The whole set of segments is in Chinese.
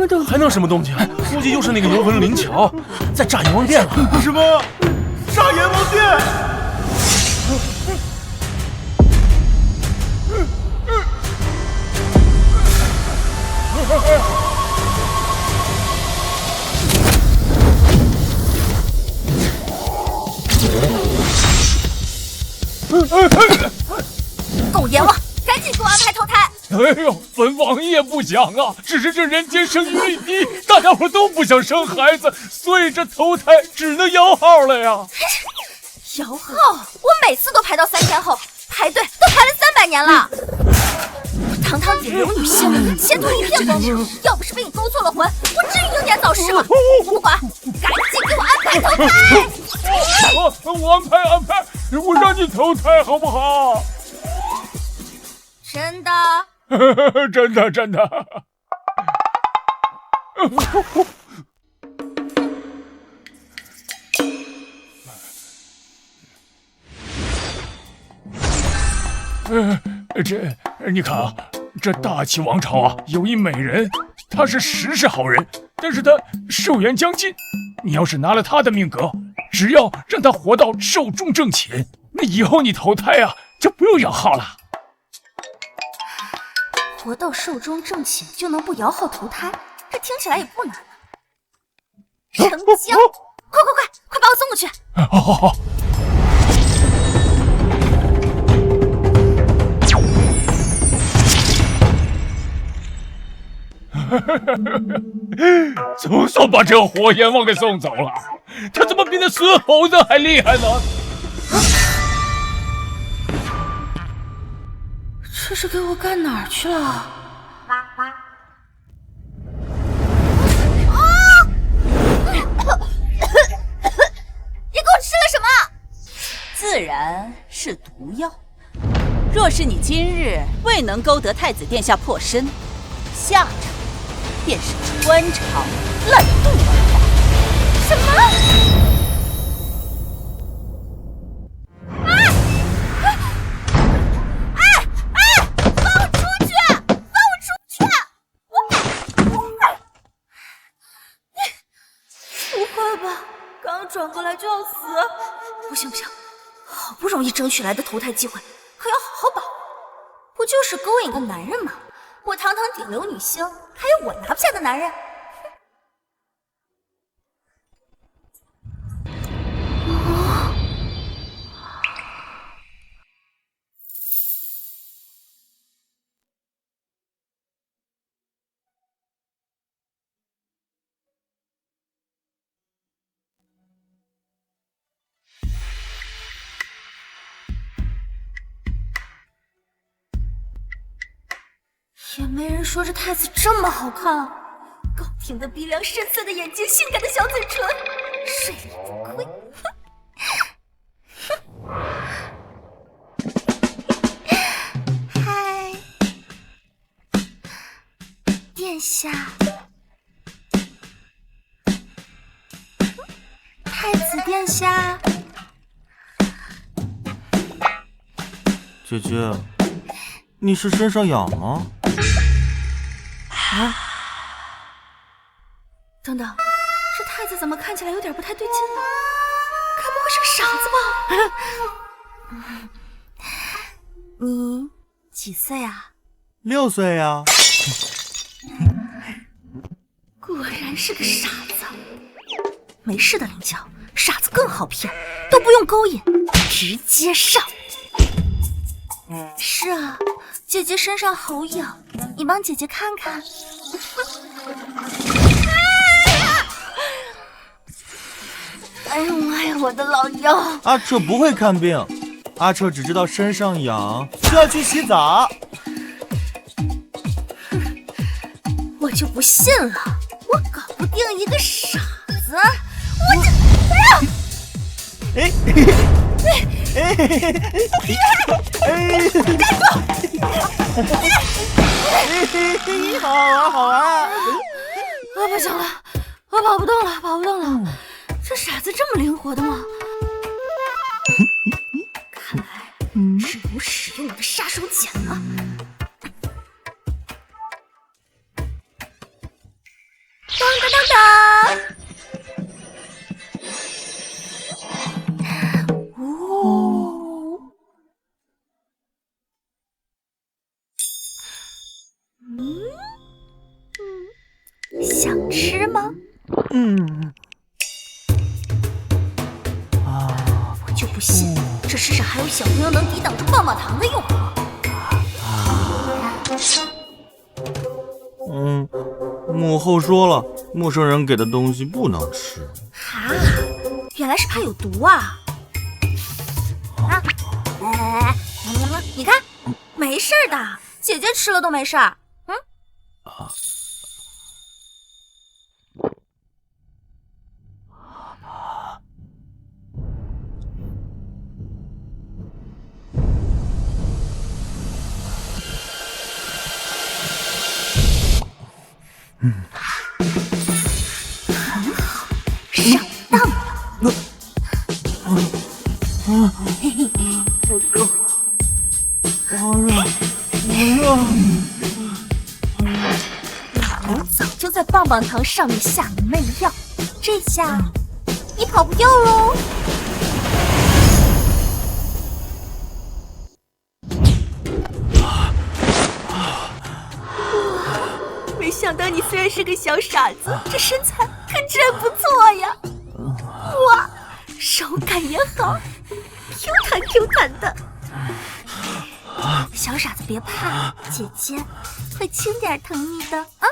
么动静？还能什么动静？估计又是那个游魂灵桥在炸阎王殿了。什么？炸阎王殿？狗阎王，赶紧给我安排投胎！哎呦，本王爷不讲啊，只是这人间生育率低，大家伙都不想生孩子，所以这投胎只能摇号了呀。摇号？我每次都排到3天后，排队都排了300年了。我堂堂顶流女星，前途一片光明，要不是被你勾错了魂，我至于英年早逝吗？我不管，赶紧给我安排投胎！我安排，我让你投胎好不好？真的？真的。你看啊，这大齐王朝啊，有一美人，她是实是好人，但是她寿元将近。你要是拿了她的命格，只要让她活到寿终正寝，那以后你投胎啊，就不用摇号了。活到寿终正寝就能不摇号投胎，这听起来也不难啊。成交！快把我送过去！好。总算把这火阎王给送走了，他怎么比那孙猴子还厉害呢？这是给我干哪儿去了？你给我吃了什么？自然是毒药。若是你今日未能勾得太子殿下破身，下场便是穿肠烂肚而亡。什么？转过来就要死！不行，好不容易争取来的投胎机会，可要好好把握。不就是勾引个男人吗？我堂堂顶流女星，还有我拿不下的男人？也没人说这太子这么好看，高挺的鼻梁，深邃的眼睛，性感的小嘴唇，睡里不亏。嗨，殿下，太子殿下，姐姐，你是身上痒吗？啊！等等，这太子怎么看起来有点不太对劲呢？该不会是个傻子吧？你几岁啊？6岁呀。果然是个傻子。没事的灵巧，傻子更好骗，都不用勾引，直接上。是啊，姐姐身上好痒，你帮姐姐看看。哎呦妈呀，我的老腰！阿彻不会看病，阿彻只知道身上痒就要去洗澡。我就不信了，我搞不定一个傻子，我这……哎！好玩！我不行了，我跑不动了，这傻子这么灵活的吗？看来只能使用我的杀手锏了。哦，想吃吗？我就不信这世上还有小朋友能抵挡住棒棒糖的诱惑。母后说了，陌生人给的东西不能吃。哈，原来是怕有毒啊！你看，没事的，姐姐吃了都没事儿。上当了。老早就在棒棒糖上面下了媚药，这下你跑不掉喽。没想到你虽然是个小傻子，这身材可真不错呀！哇，手感也好，Q 弹 Q 弹的。小傻子别怕，姐姐会轻点疼你的啊！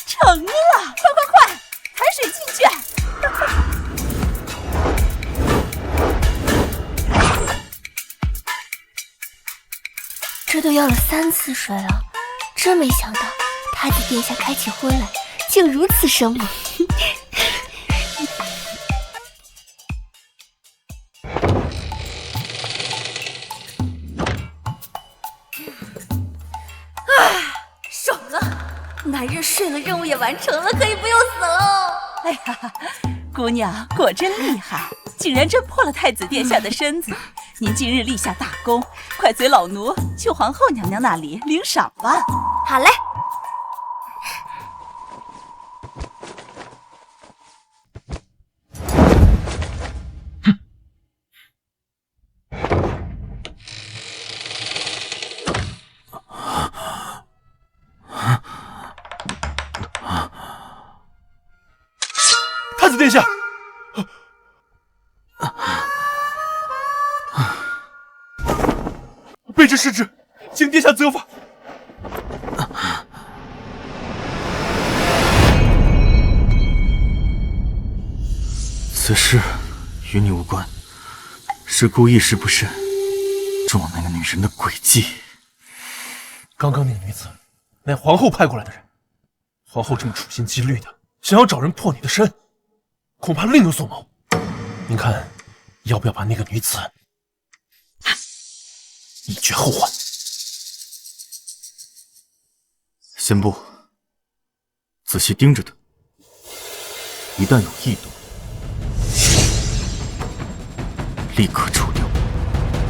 成了，快，抬水进去！这都要了3次水了，真没想到太子殿下开起荤来竟如此生猛。爽了，男人睡了，任务也完成了，可以不用死喽！哎呀，姑娘果真厉害，竟然侦破了太子殿下的身子。您今日立下大功，快随老奴去皇后娘娘那里领赏吧。好嘞。太子殿下，卑职失职，请殿下责罚。此事与你无关，是故一时不慎中了那个女人的诡计。刚刚那个女子乃皇后派过来的人，皇后这么处心积虑的想要找人破你的身，恐怕另有所谋。您看，要不要把那个女子一绝后患？先不，仔细盯着他，一旦有异动，立刻除掉。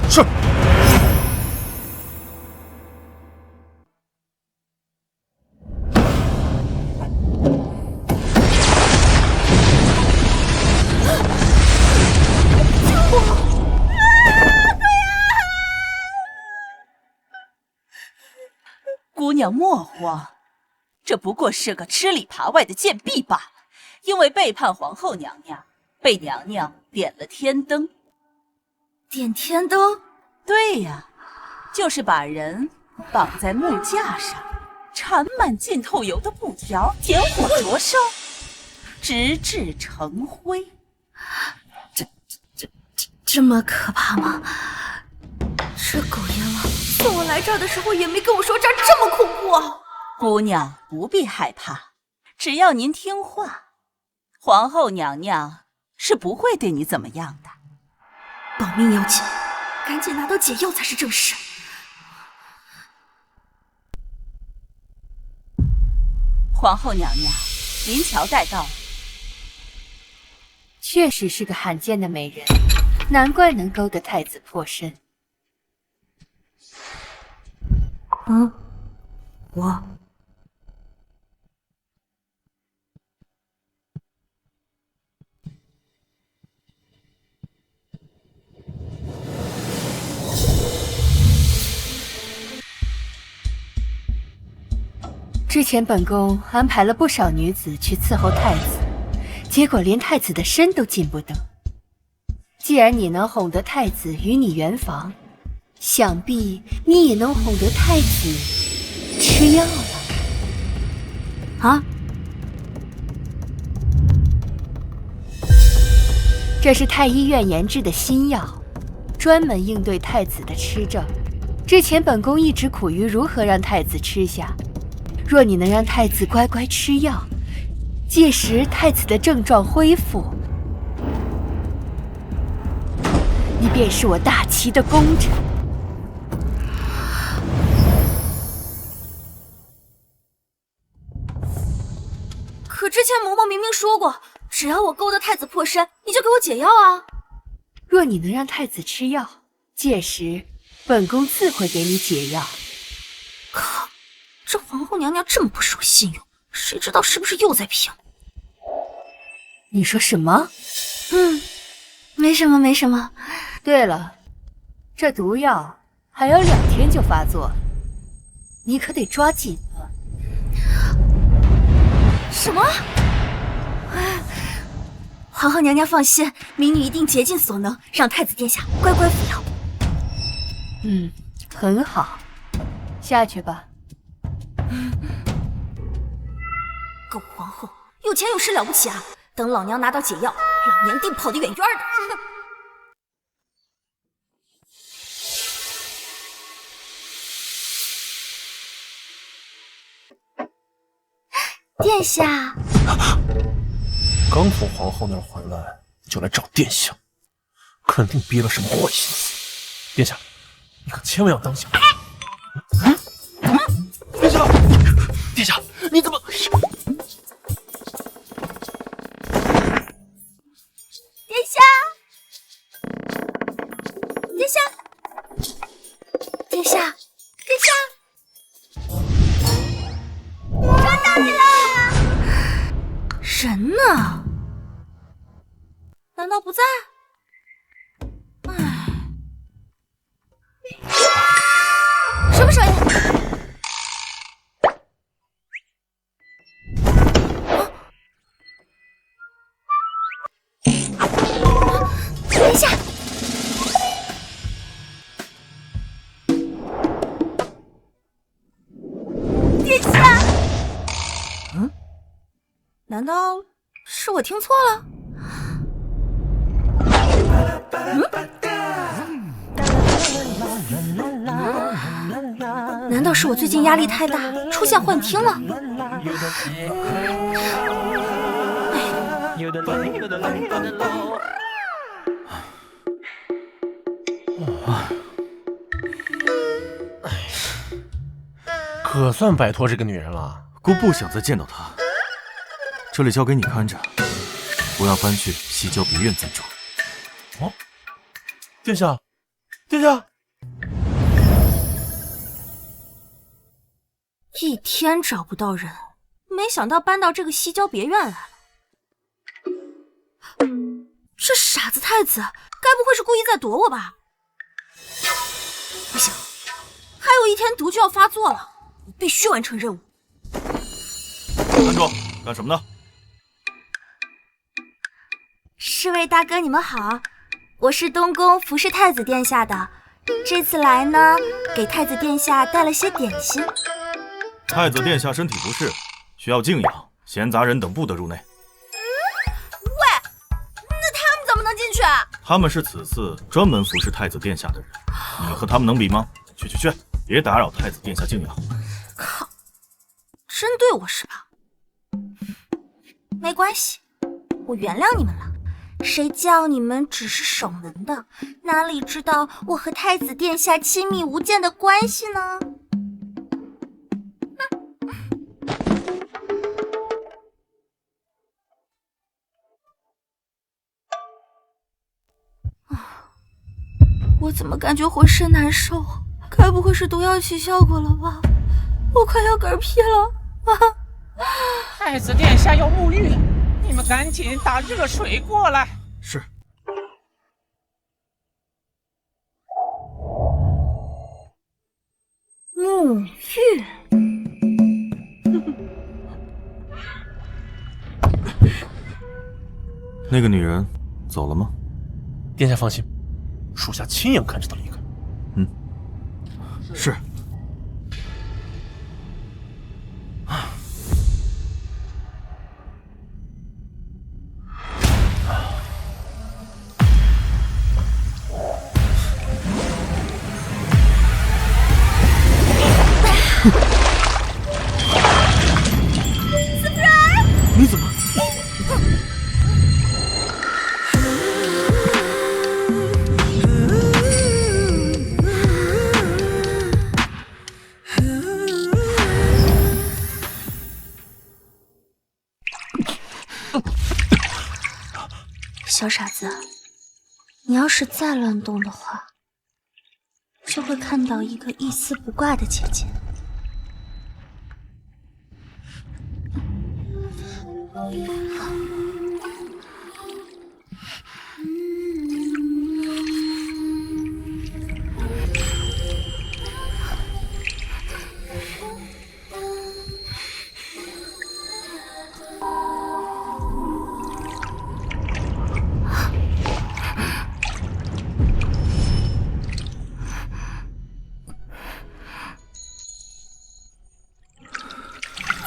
是。姑娘莫慌，这不过是个吃里扒外的贱婢罢了。因为背叛皇后娘娘，被娘娘点了天灯。点天灯？对呀，就是把人绑在木架上，缠满浸透油的布条，点火灼烧，直至成灰。这么可怕吗？这狗阎王送我来这儿的时候也没跟我说这儿这么恐怖啊！姑娘不必害怕，只要您听话，皇后娘娘是不会对你怎么样的。保命要紧，赶紧拿到解药才是正事。皇后娘娘，临桥带到。确实是个罕见的美人，难怪能勾得太子破身。我之前本宫安排了不少女子去伺候太子，结果连太子的身都进不得。既然你能哄得太子与你圆房，想必你也能哄得太子吃药了。啊，这是太医院研制的新药，专门应对太子的吃症。之前本宫一直苦于如何让太子吃下。若你能让太子乖乖吃药，届时太子的症状恢复，你便是我大齐的功臣。可之前嬷嬷明明说过，只要我勾得太子破身，你就给我解药啊！若你能让太子吃药，届时本宫自会给你解药。靠！这皇后娘娘这么不守信用，谁知道是不是又在骗我？你说什么？没什么，没什么。对了，这毒药还有2天就发作，你可得抓紧了。什么？皇后娘娘放心，民女一定竭尽所能，让太子殿下乖乖服药。很好，下去吧。狗皇后有钱有势了不起啊！等老娘拿到解药，老娘定跑得远远的。殿下，刚从皇后那儿回来，就来找殿下，肯定憋了什么坏心思。殿下，你可千万要当心！殿下，殿下，你怎么？殿下，殿下，殿下，殿下，抓到你了！人呢？难道不在？唉，什么声音？殿下，殿下，难道是我听错了？难道是我最近压力太大，出现幻听了？可算摆脱这个女人了。姑不想再见到她，这里交给你看着，我要搬去西郊别院暂住。哦，殿下，殿下，一天找不到人，没想到搬到这个西郊别院来了。这傻子太子，该不会是故意在躲我吧？不行，还有1天毒就要发作了，我必须完成任务。站住！干什么呢？侍卫大哥，你们好，我是东宫服侍太子殿下的，这次来呢，给太子殿下带了些点心。太子殿下身体不适，需要静养，闲杂人等不得入内。喂，那他们怎么能进去？他们是此次专门服侍太子殿下的人，你和他们能比吗？去去去，别打扰太子殿下静养。靠，针对我是吧？没关系，我原谅你们了。谁叫你们只是守门的，哪里知道我和太子殿下亲密无间的关系呢？我怎么感觉浑身难受？该不会是毒药起效果了吧？我快要嗝屁了啊！太子殿下要沐浴，你们赶紧打热水过来。是。沐浴。那个女人走了吗？殿下放心，属下亲眼看着她离开。是。你怎么？小傻子，你要是再乱动的话，就会看到一个一丝不挂的姐姐。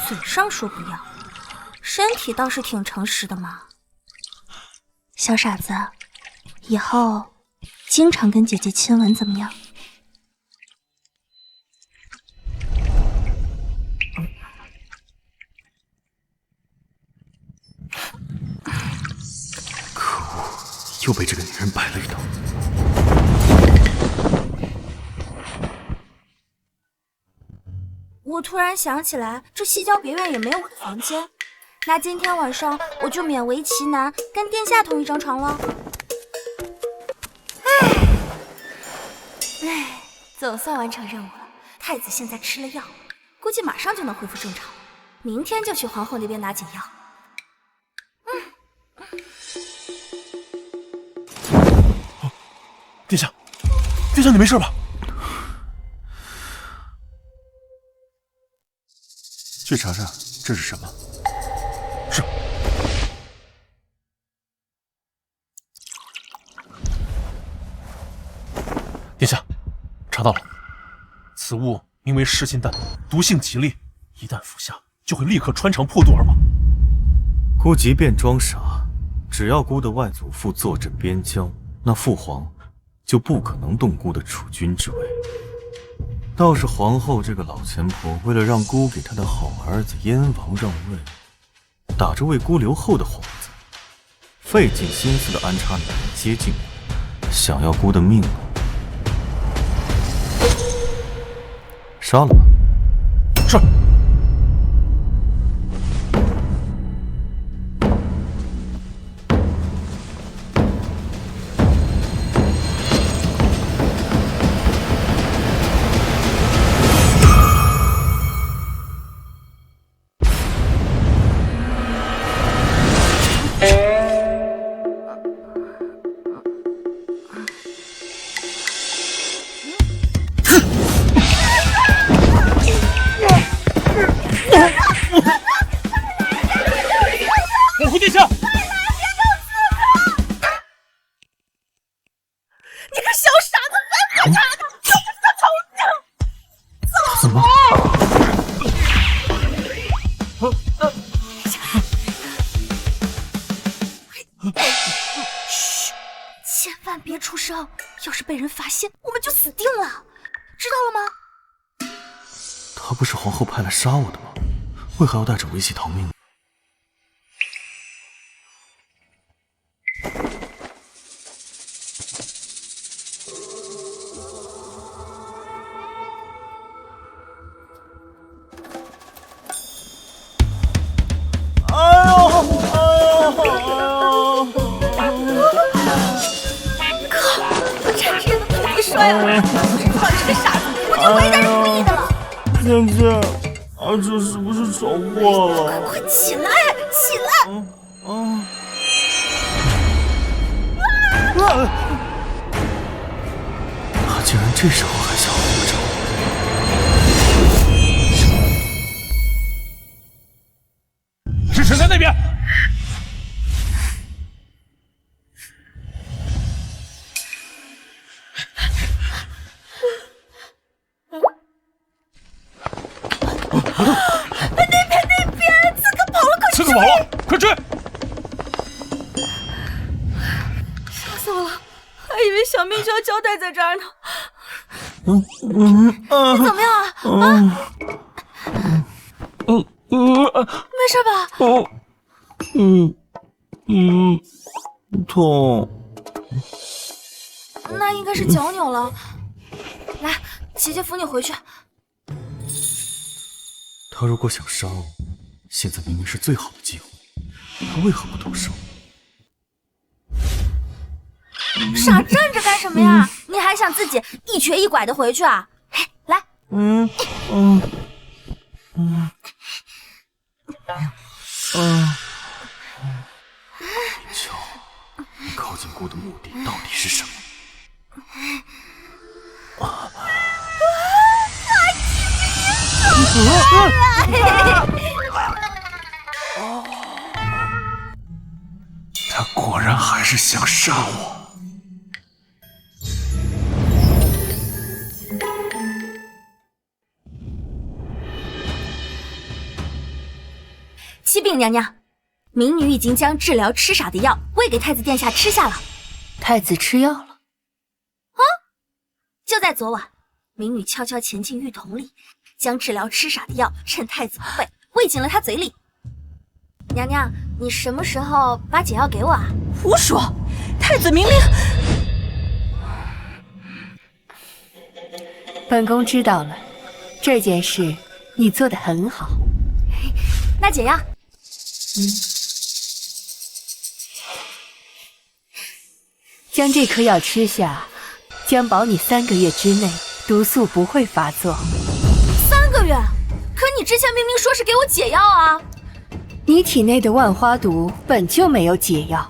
嘴上说不要，身体倒是挺诚实的嘛。小傻子，以后经常跟姐姐亲吻怎么样？可恶，又被这个女人摆了一道。我突然想起来，这西郊别院也没有我的房间，那今天晚上我就勉为其难跟殿下同一张床了。唉，总算完成任务了。太子现在吃了药，估计马上就能恢复正常，明天就去皇后那边拿解药。殿下，殿下，你没事吧？去查查这是什么。是。殿下，查到了，此物名为噬心丹，毒性极烈，一旦服下就会立刻穿肠破肚而亡。姑即便装傻，只要姑的外祖父坐镇边疆，那父皇就不可能动姑的储君之位。倒是皇后这个老钱婆，为了让姑给她的好儿子燕王让位，打着为姑留后的幌子，费尽心思的安插女人接近我，想要姑的命啊！杀了吧！是。皇后殿下，你个小傻子，烦不烦的？就是个丑娘！怎么？嘘，千万别出声，要是被人发现，我们就死定了，知道了吗？他不是皇后派来杀我的吗？为何要带着我一起逃命呢？靠！这人说呀？放这个傻子，我就唯他是故意的了。芊芊，阿哲是不是找过了？快起来，起来！他竟然这时候还想活着。是谁在那边？那边，刺客跑了，快追！刺客跑了，快追！吓死我了，还以为小命就要交代在这儿呢。你怎么样啊？没事吧？痛。那应该是脚扭了。来，姐姐扶你回去。他如果想杀我，现在明明是最好的机会，他为何不动手？傻站着干什么呀？你还想自己一瘸一拐的回去啊？嘿，来。乔，你靠近姑的目的到底是什么？他果然还是想杀我。启禀娘娘，民女已经将治疗痴傻的药喂给太子殿下吃下了。太子吃药了？就在昨晚，民女悄悄潜进浴桶里，将治疗痴傻的药趁太子不备喂进了他嘴里。娘娘，你什么时候把解药给我啊？胡说！太子明明……本宫知道了，这件事你做得很好。那解药，将这颗药吃下，将保你3个月之内毒素不会发作。3个月？可你之前明明说是给我解药啊！你体内的万花毒本就没有解药，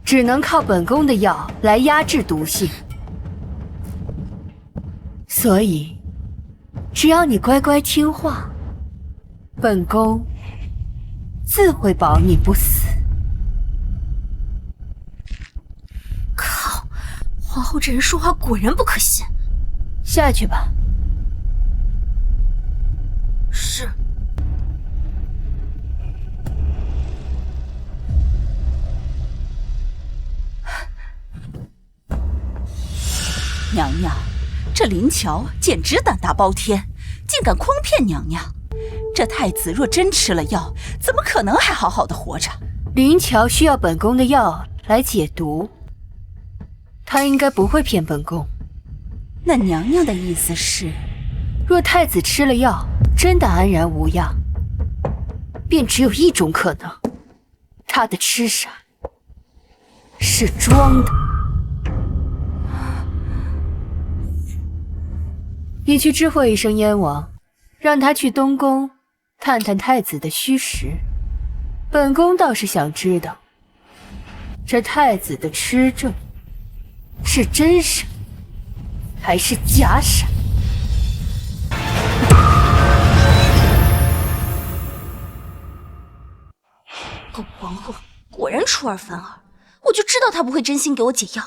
只能靠本宫的药来压制毒性。所以，只要你乖乖听话，本宫自会保你不死。靠，皇后这人说话果然不可信。下去吧。是。娘娘，这林乔简直胆大包天，竟敢诓骗娘娘。这太子若真吃了药，怎么可能还好好的活着？林乔需要本宫的药来解毒，他应该不会骗本宫。那娘娘的意思是，若太子吃了药，真的安然无恙，便只有一种可能，他的痴傻是装的。你去知会一声燕王，让他去东宫探探太子的虚实。本宫倒是想知道，这太子的痴症是真傻还是假傻？狗皇后果然出尔反尔，我就知道她不会真心给我解药。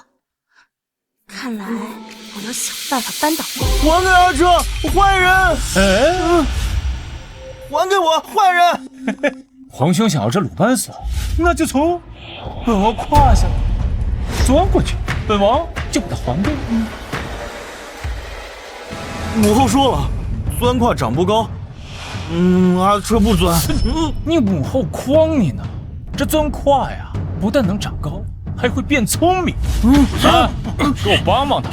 看来我要想办法扳倒她。还给阿哲，坏人！还给我，坏人！皇兄想要这鲁班死，那就从本王胯下钻过去，本王就把他还给你。母后说了，钻胯长不高。阿哲不钻。你母后诓你呢，这钻胯呀，不但能长高，还会变聪明。给我帮帮他！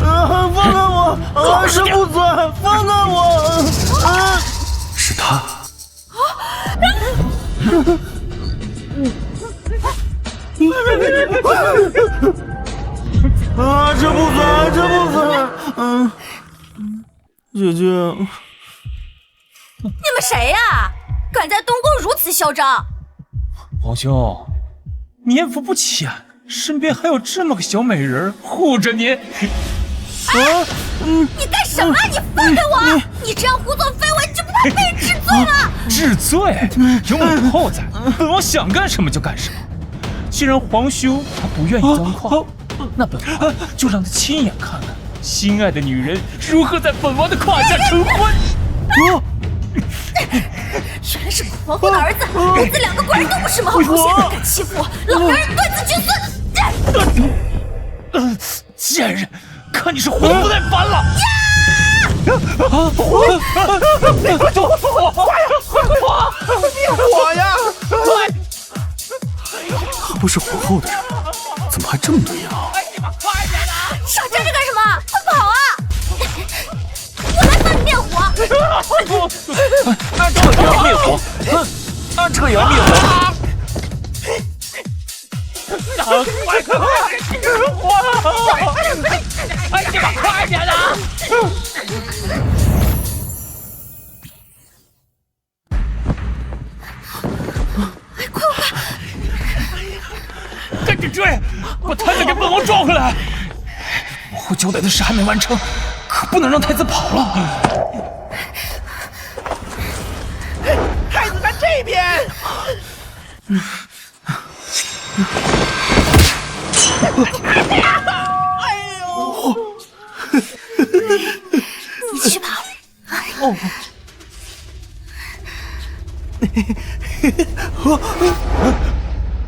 放开我！阿哲不钻，放开我！是他。啊，这不算，这不算。姐姐，你们谁呀？敢在东宫如此嚣张？皇兄，年扶不起啊，身边还有这么个小美人护着你。你干什么？你放开我！你这样胡作非为，就不怕被治罪吗？治罪？有母后在，本王想干什么就干什么。既然皇兄他不愿意钻矿，那本王就让他亲眼看看心爱的女人如何在本王的胯下成婚。原来是皇后的儿子，母子两个果然都不是毛头小，敢欺负我，老娘让你断子绝孙！贱人，看你是活不耐烦了！火呀！快！他不是皇后的人，怎么还这么多人啊？少站着干什么？快跑啊！我来帮你灭火。这个也要灭火，这个也要灭火。哎，你们快点啊！赶紧追，把太子给本王抓回来！母后交代的事还没完成，可不能让太子跑了。太子在这边。哎呦！你去吧。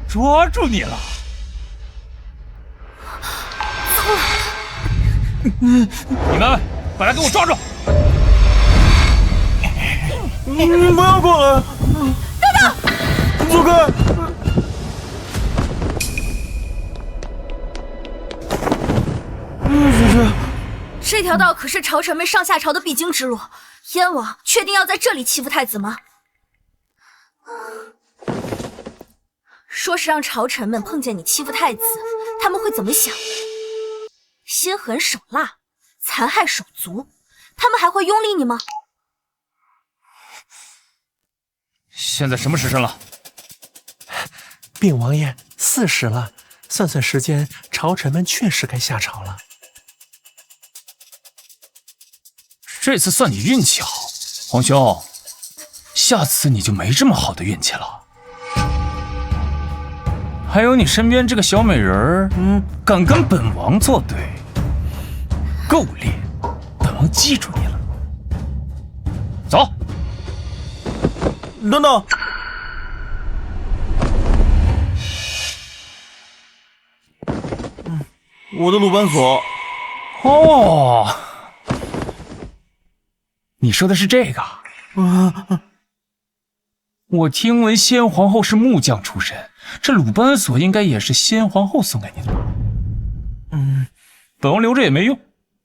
抓住你了！你们把他给我抓住！你不要过来！等等，走开！姐姐，这条道可是朝臣们上下朝的必经之路，燕王确定要在这里欺负太子吗？说是让朝臣们碰见你欺负太子，他们会怎么想？心狠手辣，残害手足，他们还会拥立你吗？现在什么时辰了？禀王爷，4时了，算算时间，朝臣们确实该下朝了。这次算你运气好，皇兄，下次你就没这么好的运气了。还有你身边这个小美人儿，敢跟本王作对，够烈，本王记住你了。走。等等，我的鲁班锁。哦，你说的是这个？我听闻先皇后是木匠出身，这鲁班锁应该也是先皇后送给你的吧？本王留着也没用，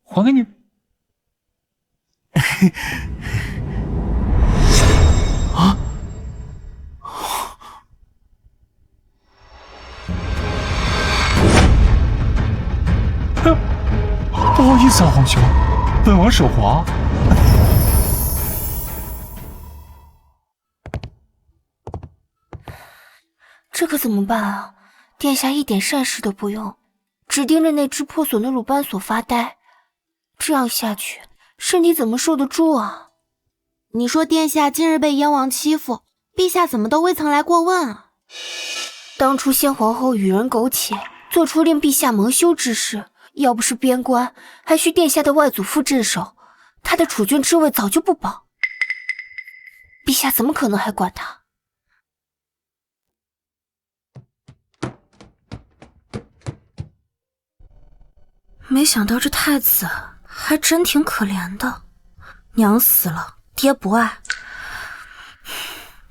还给你。啊！不好意思啊，皇兄，本王手滑。这可怎么办啊？殿下一点善事都不用，只盯着那只破损的鲁班锁发呆，这样下去，身体怎么受得住啊？你说殿下今日被燕王欺负，陛下怎么都未曾来过问啊？当初先皇后与人苟且，做出令陛下蒙羞之事，要不是边关，还需殿下的外祖父镇守，他的储君之位早就不保。陛下怎么可能还管他？没想到这太子还真挺可怜的，娘死了，爹不爱，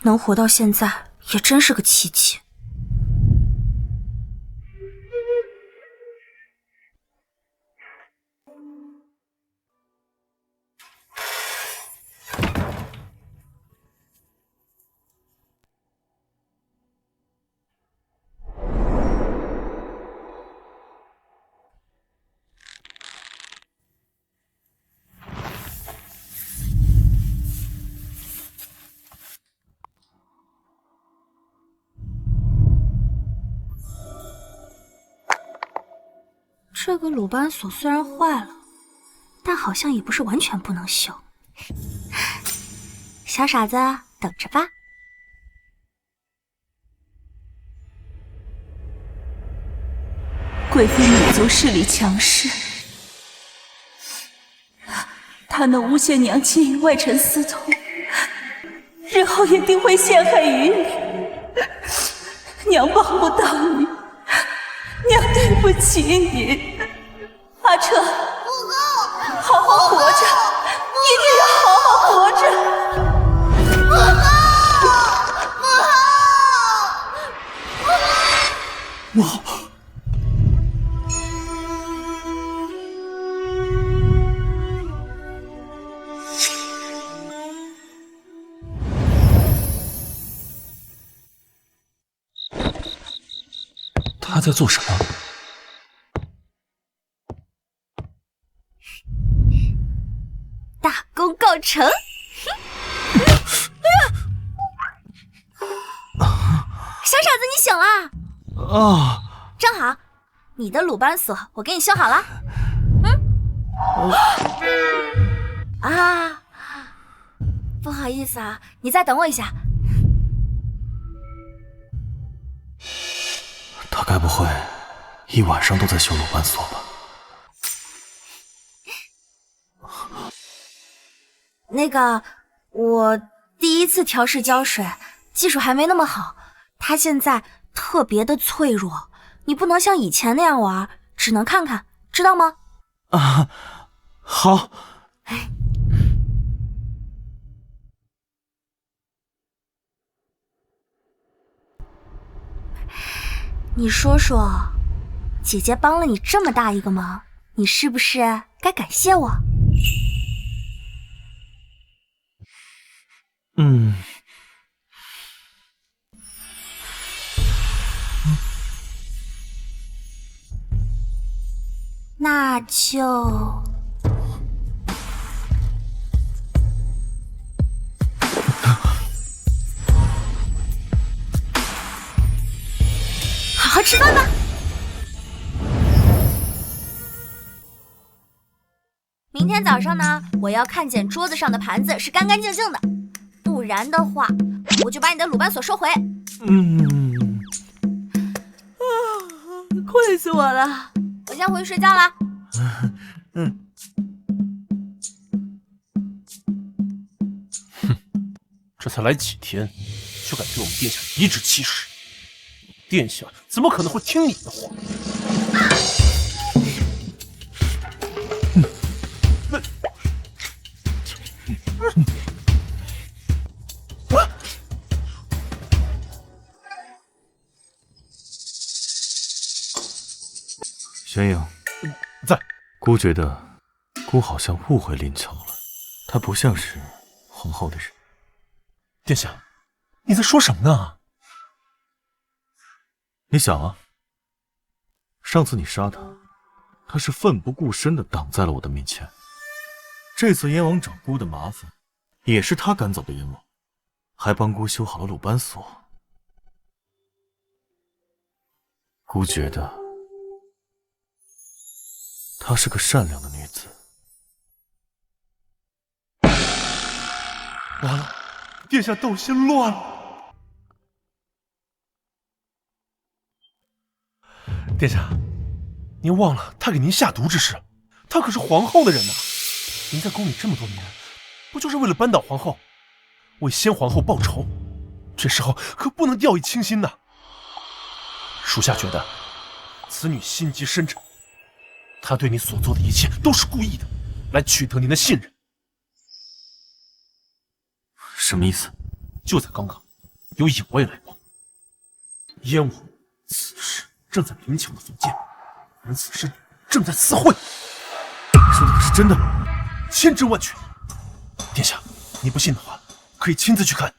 能活到现在也真是个奇迹。这个鲁班锁虽然坏了，但好像也不是完全不能修。小傻子，等着吧。贵妃女族势力强势，她能诬陷娘亲与外臣私通，日后一定会陷害于你。娘帮不到你，娘对不起你。阿彻，好好活着，一定要好好活着。母后，他在做什么？大功告成！小傻子，你醒了啊！正好，你的鲁班锁我给你修好了。啊，不好意思啊，你再等我一下。他该不会一晚上都在修鲁班锁吧？那个，我第一次调试胶水，技术还没那么好，它现在特别的脆弱，你不能像以前那样玩，只能看看，知道吗？啊，好。你说说，姐姐帮了你这么大一个忙，你是不是该感谢我？那就好好吃饭吧。明天早上呢，我要看见桌子上的盘子是干干净净的，不然的话，我就把你的鲁班锁收回。困死我了，我先回去睡觉了。这才来几天，就敢对我们殿下颐指气使，殿下怎么可能会听你的话？玄影，在。姑觉得，姑好像误会林巧了，她不像是皇后的人。殿下，你在说什么呢？你想啊，上次你杀他，他是奋不顾身的挡在了我的面前。这次燕王找姑的麻烦，也是他赶走的燕王，还帮姑修好了鲁班锁。姑觉得她是个善良的女子。完了，殿下斗心乱了。殿下，您忘了他给您下毒之事，他可是皇后的人呐。您在宫里这么多年，不就是为了扳倒皇后，为先皇后报仇？这时候可不能掉以轻心呐。属下觉得，此女心机深沉，她对你所做的一切都是故意的，来取得您的信任。什么意思？就在刚刚，有隐卫来报，燕王此时正在林巧的房间，而此时正在私会。说的可是真的？千真万确。殿下，你不信的话，可以亲自去看。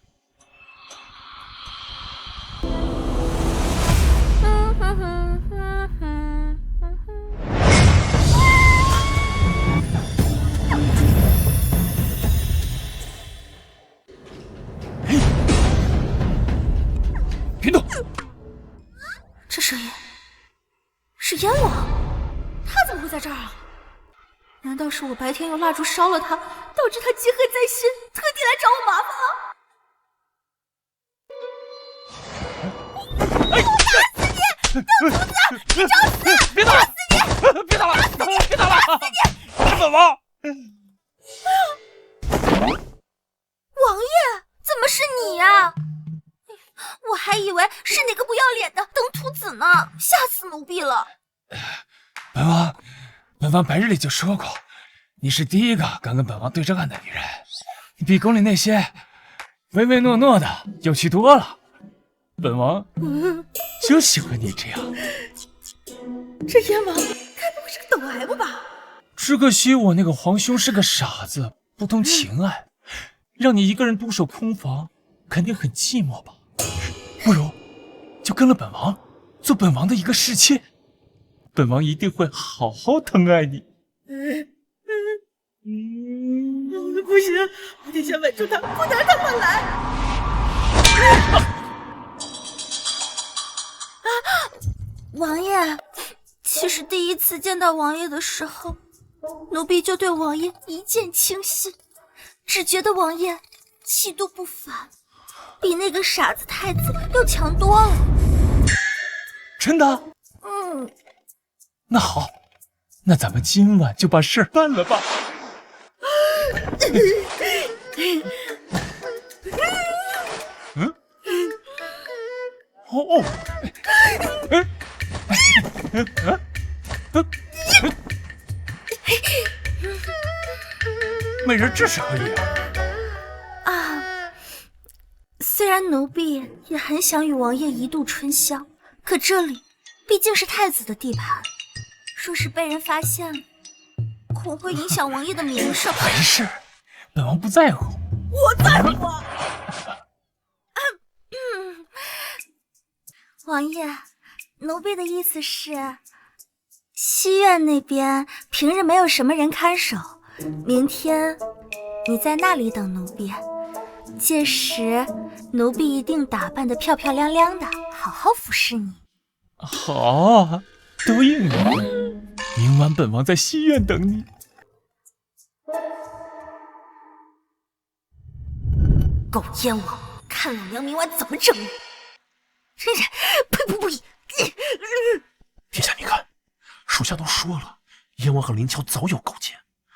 别动！这声音是燕王，他怎么会在这儿啊？难道是我白天用蜡烛烧了他，导致他记恨在心，特地来找我麻烦了？别打了！别打了！别打了！别打了！是本王。王爷，怎么是你呀？我还以为是哪个不要脸的登徒子呢，吓死奴婢了。本王白日里就说过，你是第一个敢跟本王对着干的女人，你比宫里那些唯唯诺诺的有趣多了。本王就喜欢你这样。这燕王该不会是个抖 M 吧？只可惜我那个皇兄是个傻子，不懂情爱，让你一个人独守空房，肯定很寂寞吧？不如就跟了本王，做本王的一个侍妾，本王一定会好好疼爱你。不行，我得先稳住他，不能让他乱来。王爷，其实第一次见到王爷的时候，奴婢就对王爷一见倾心，只觉得王爷气度不凡，比那个傻子太子要强多了。真的？那好，那咱们今晚就把事儿办了吧。美人这是何意啊？虽然奴婢也很想与王爷一度春宵，可这里毕竟是太子的地盘，若是被人发现了，恐会影响王爷的名声。没事，本王不在乎。我在乎。王爷，奴婢的意思是，西院那边平日没有什么人看守，明天你在那里等奴婢，届时奴婢一定打扮得漂漂亮亮的，好好服侍你。好啊，都应你。明晚本王在西院等你。狗燕王，看老娘明晚怎么整你！呸！殿下，你看，属下都说了，燕王和林乔早有勾结，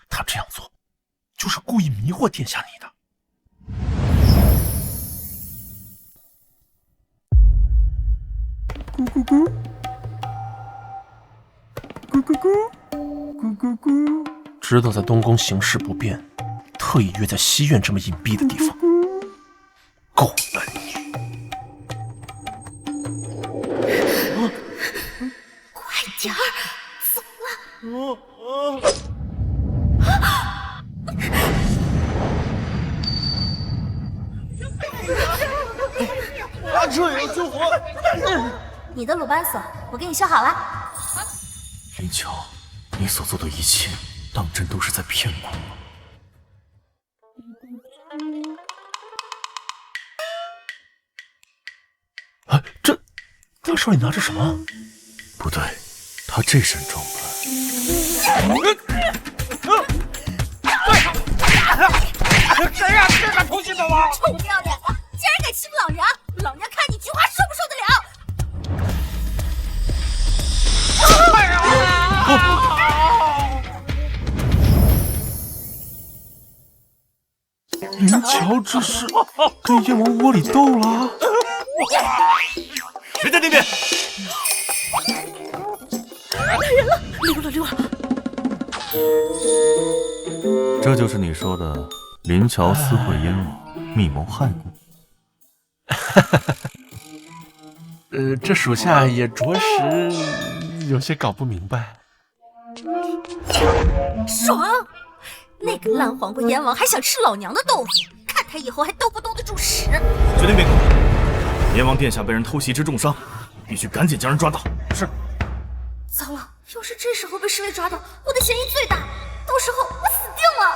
他这样做就是故意迷惑殿下你的。咕咕咕，咕咕咕，咕咕咕。知道在东宫行事不便，特意约在西院这么隐蔽的地方，狗男女！快点儿，走了！这也要救活！你的鲁班锁，我给你修好了。林乔，你所做的一切，当真都是在骗我吗？啊，这他手里拿着什么？不对，他这身装扮……谁呀？谁敢偷袭本王？臭不要脸的，竟然敢欺负老娘！老娘看你菊花受不受得了！林乔这是跟燕王窝里斗了？谁在那边？来人了！溜了！这就是你说的林乔私会燕王，密谋害故？这属下也着实有些搞不明白。爽！那个烂黄瓜燕王还想吃老娘的豆腐，看他以后还兜不兜得住屎！决定变更，燕王殿下被人偷袭致重伤，必须赶紧将人抓到。是。糟了，要是这时候被侍卫抓到，我的嫌疑最大，到时候我死定了！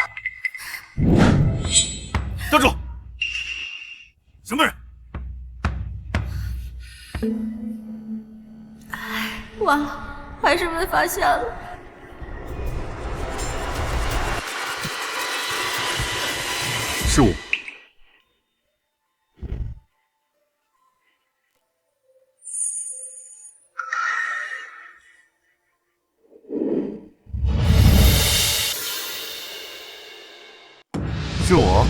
站住！什么人？完了，还是被发现了。是我。是我，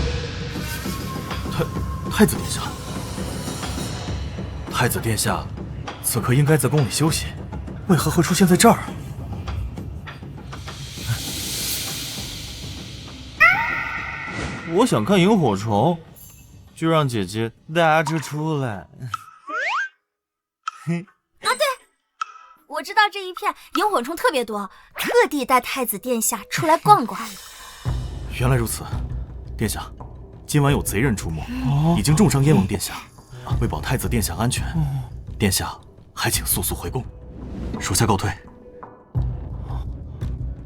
太子殿下。太子殿下，此刻应该在宫里休息，为何会出现在这儿？我想看萤火虫，就让姐姐带着出来。啊，对，我知道这一片萤火虫特别多，特地带太子殿下出来逛逛。原来如此，殿下，今晚有贼人出没，已经重伤燕王殿下。为保太子殿下安全，殿下还请速速回宫。属下告退。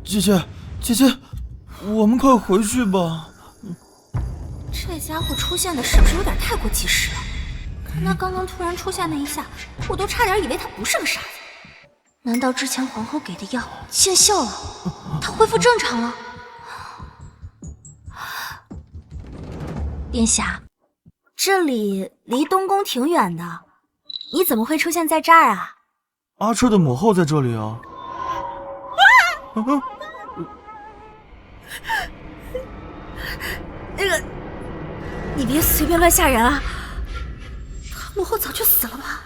姐姐，我们快回去吧。这家伙出现的是不是有点太过及时了？看他刚刚突然出现那一下，我都差点以为他不是个傻子。难道之前皇后给的药见效了？他恢复正常了？殿下，这里离东宫挺远的，你怎么会出现在这儿啊？阿彻的母后在这里啊。那个，你别随便乱吓人啊！他母后早就死了吧？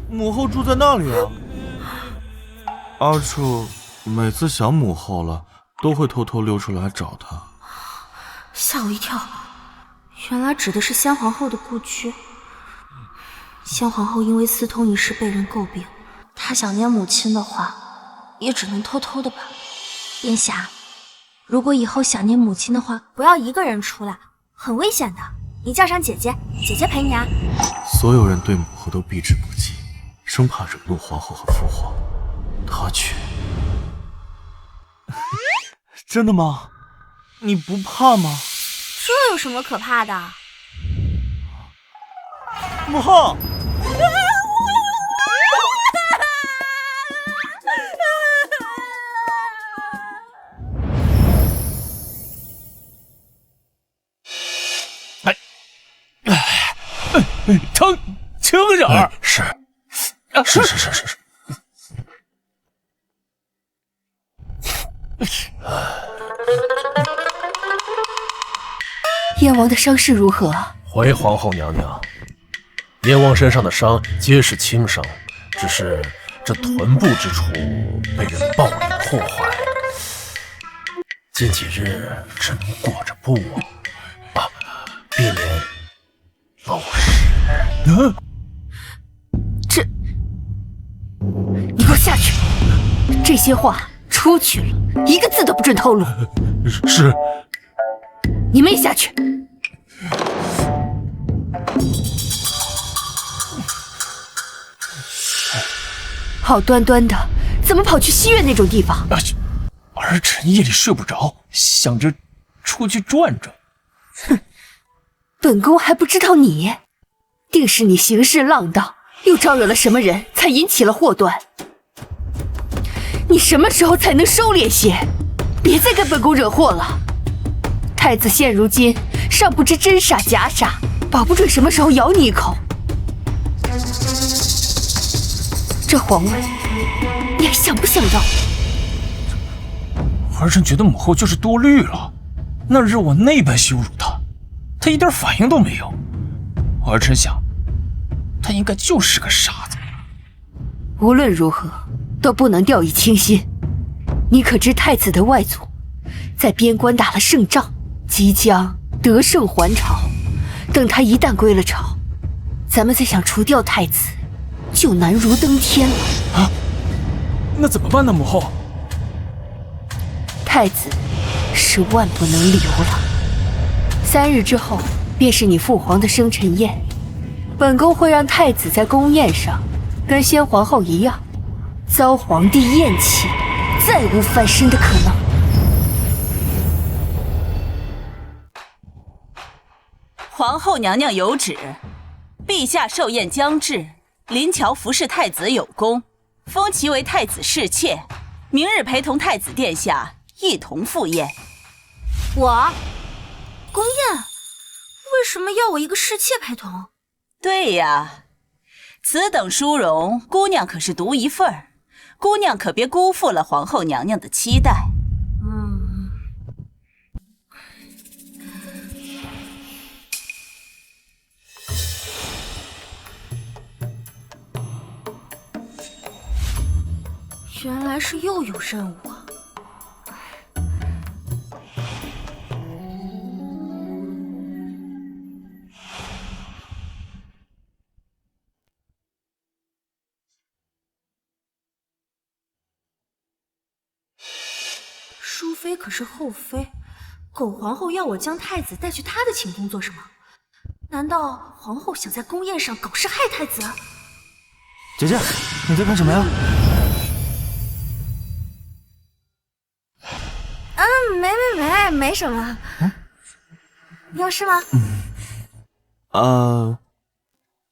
母后住在那里啊。阿彻每次想母后了，都会偷偷溜出来找她。吓我一跳，原来指的是先皇后的故居。先皇后因为私通一事被人诟病，她想念母亲的话，也只能偷偷的吧。殿下，如果以后想念母亲的话，不要一个人出来，很危险的。你叫上姐姐，姐姐陪你啊。所有人对母后都避之不及，生怕惹怒皇后和父皇，她却……真的吗？你不怕吗？这有什么可怕的？母后。轻点儿。是。燕王的伤势如何？回皇后娘娘，燕王身上的伤皆是轻伤，只是这臀部之处被人暴力破坏，近几日只能裹着布避免漏湿。你给我下去！这些话出去了，一个字都不准透露。是。你们也下去。好端端的，怎么跑去西院那种地方？儿臣夜里睡不着，想着出去转转。哼，本宫还不知道你，定是你行事浪荡，又招惹了什么人，才引起了祸端。你什么时候才能收敛些？别再给本宫惹祸了。太子现如今尚不知真傻假傻，保不准什么时候咬你一口。这皇位，你还想不想要？儿臣觉得母后就是多虑了。那日我那般羞辱她，她一点反应都没有。儿臣想，她应该就是个傻子。无论如何，都不能掉以轻心。你可知太子的外祖在边关打了胜仗，即将得胜还朝。等他一旦归了朝，咱们再想除掉太子，就难如登天了。啊，那怎么办呢，母后？太子是万不能留了。3日之后，便是你父皇的生辰宴，本宫会让太子在宫宴上，跟先皇后一样，遭皇帝厌弃，再无翻身的可能。皇后娘娘有旨，陛下寿宴将至，临桥服侍太子有功，封其为太子侍妾，明日陪同太子殿下一同赴宴。我宫宴，为什么要我一个侍妾陪同？对呀，此等殊荣，姑娘可是独一份儿，姑娘可别辜负了皇后娘娘的期待。原来是又有任务啊！淑妃可是后妃，狗皇后要我将太子带去她的寝宫做什么？难道皇后想在宫宴上搞事害太子？姐姐，你在干什么呀？没什么。你有事吗？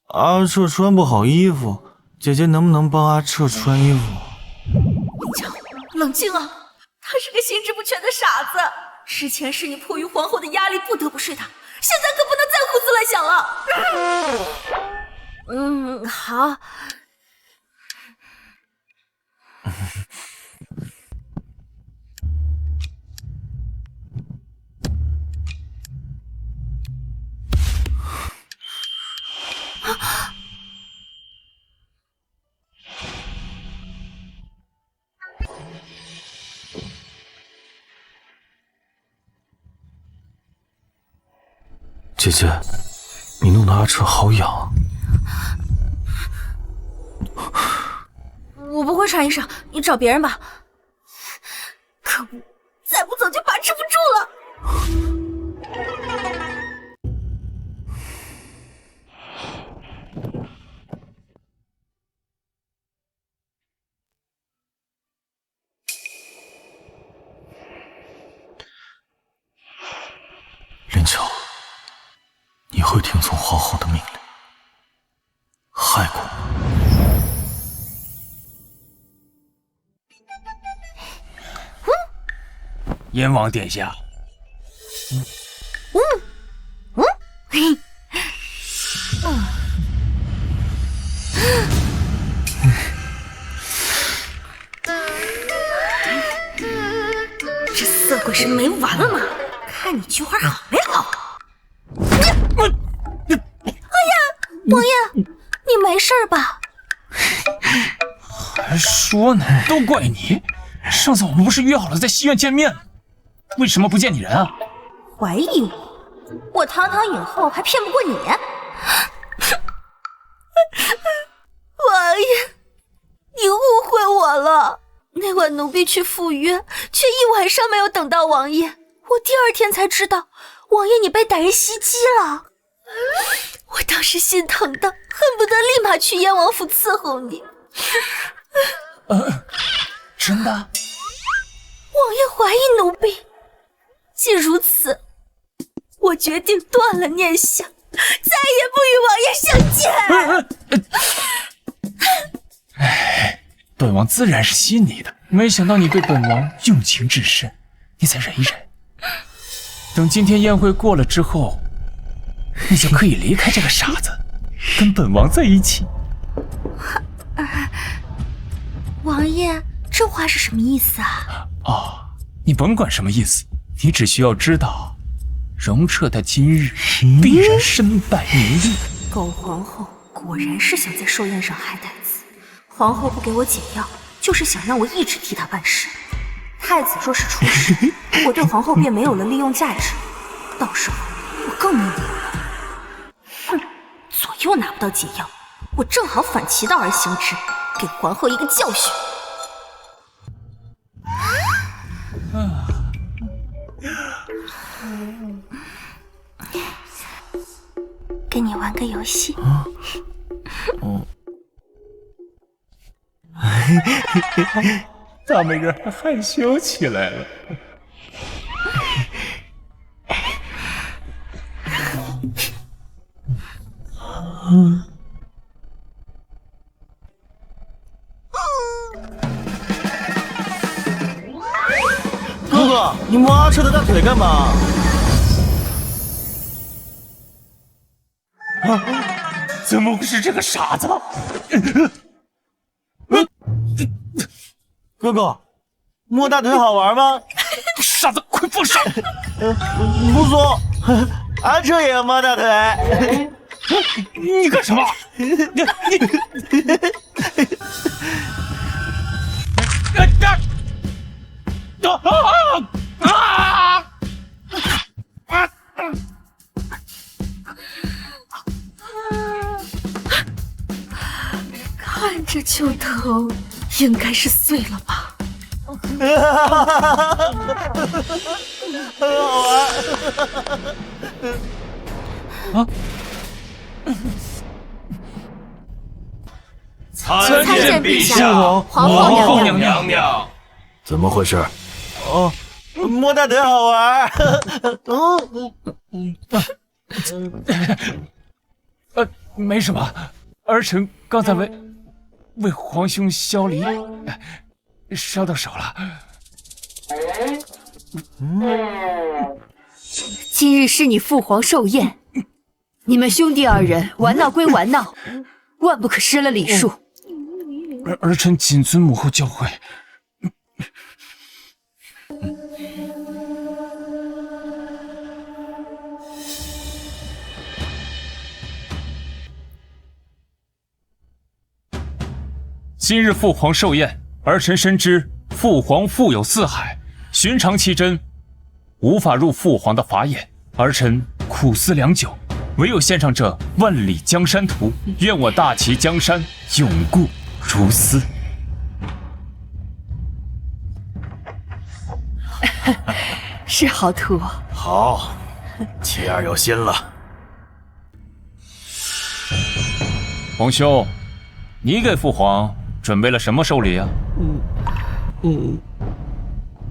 阿彻穿不好衣服，姐姐能不能帮阿彻穿衣服？林强，冷静啊！他是个心智不全的傻子。之前是你迫于皇后的压力不得不睡他，现在可不能再胡思乱想了。好。姐姐，你弄得阿彻好痒。我不会穿衣裳，你找别人吧。可恶，再不走就把持不住了。林巧，你会听从皇后的命令，害过我。燕王殿下，这色鬼是没完了吗？看你菊花好没好？王爷，你没事吧？还说呢，都怪你！上次我们不是约好了在西院见面吗？为什么不见你人啊？怀疑我堂堂影后还骗不过你？王爷，你误会我了。那晚奴婢去赴约，却一晚上没有等到王爷。我第二天才知道，王爷你被歹人袭击了。我当时心疼的，恨不得立马去燕王府伺候你。真的？王爷怀疑奴婢。既如此，我决定断了念想，再也不与王爷相见。本王自然是信你的，没想到你对本王用情至深，你再忍一忍，等今天宴会过了之后，你就可以离开这个傻子，跟本王在一起。王爷，这话是什么意思啊？哦，你甭管什么意思，你只需要知道，容彻他今日必然身败名裂。狗皇后果然是想在寿宴上害太子。皇后不给我解药，就是想让我一直替她办事。太子若是出事，我对皇后便没有了利用价值，到时候我更没理由了。哼，左右拿不到解药，我正好反其道而行之，给皇后一个教训。跟你玩个游戏。大美人还害羞起来了。哥哥，你摸阿彻的大腿干嘛？怎么会是这个傻子？哥哥，摸大腿好玩吗？傻子，快放手！不说，阿彻也要摸大腿。你干什么？你看着就疼，应该是碎了吧？好玩。啊！参见陛下，皇后娘娘，怎么回事？哦，摸大腿好玩。没什么，儿臣刚才为皇兄削梨，烧到手了。今日是你父皇寿宴，你们兄弟二人玩闹归玩闹，万不可失了礼数。儿臣谨遵母后教诲。今日父皇寿宴，儿臣深知父皇富有四海，寻常奇珍无法入父皇的法眼。儿臣苦思良久，唯有献上这万里江山图，愿我大齐江山永固如斯。是好图。好，妻儿有心了。皇兄，你给父皇准备了什么寿礼啊？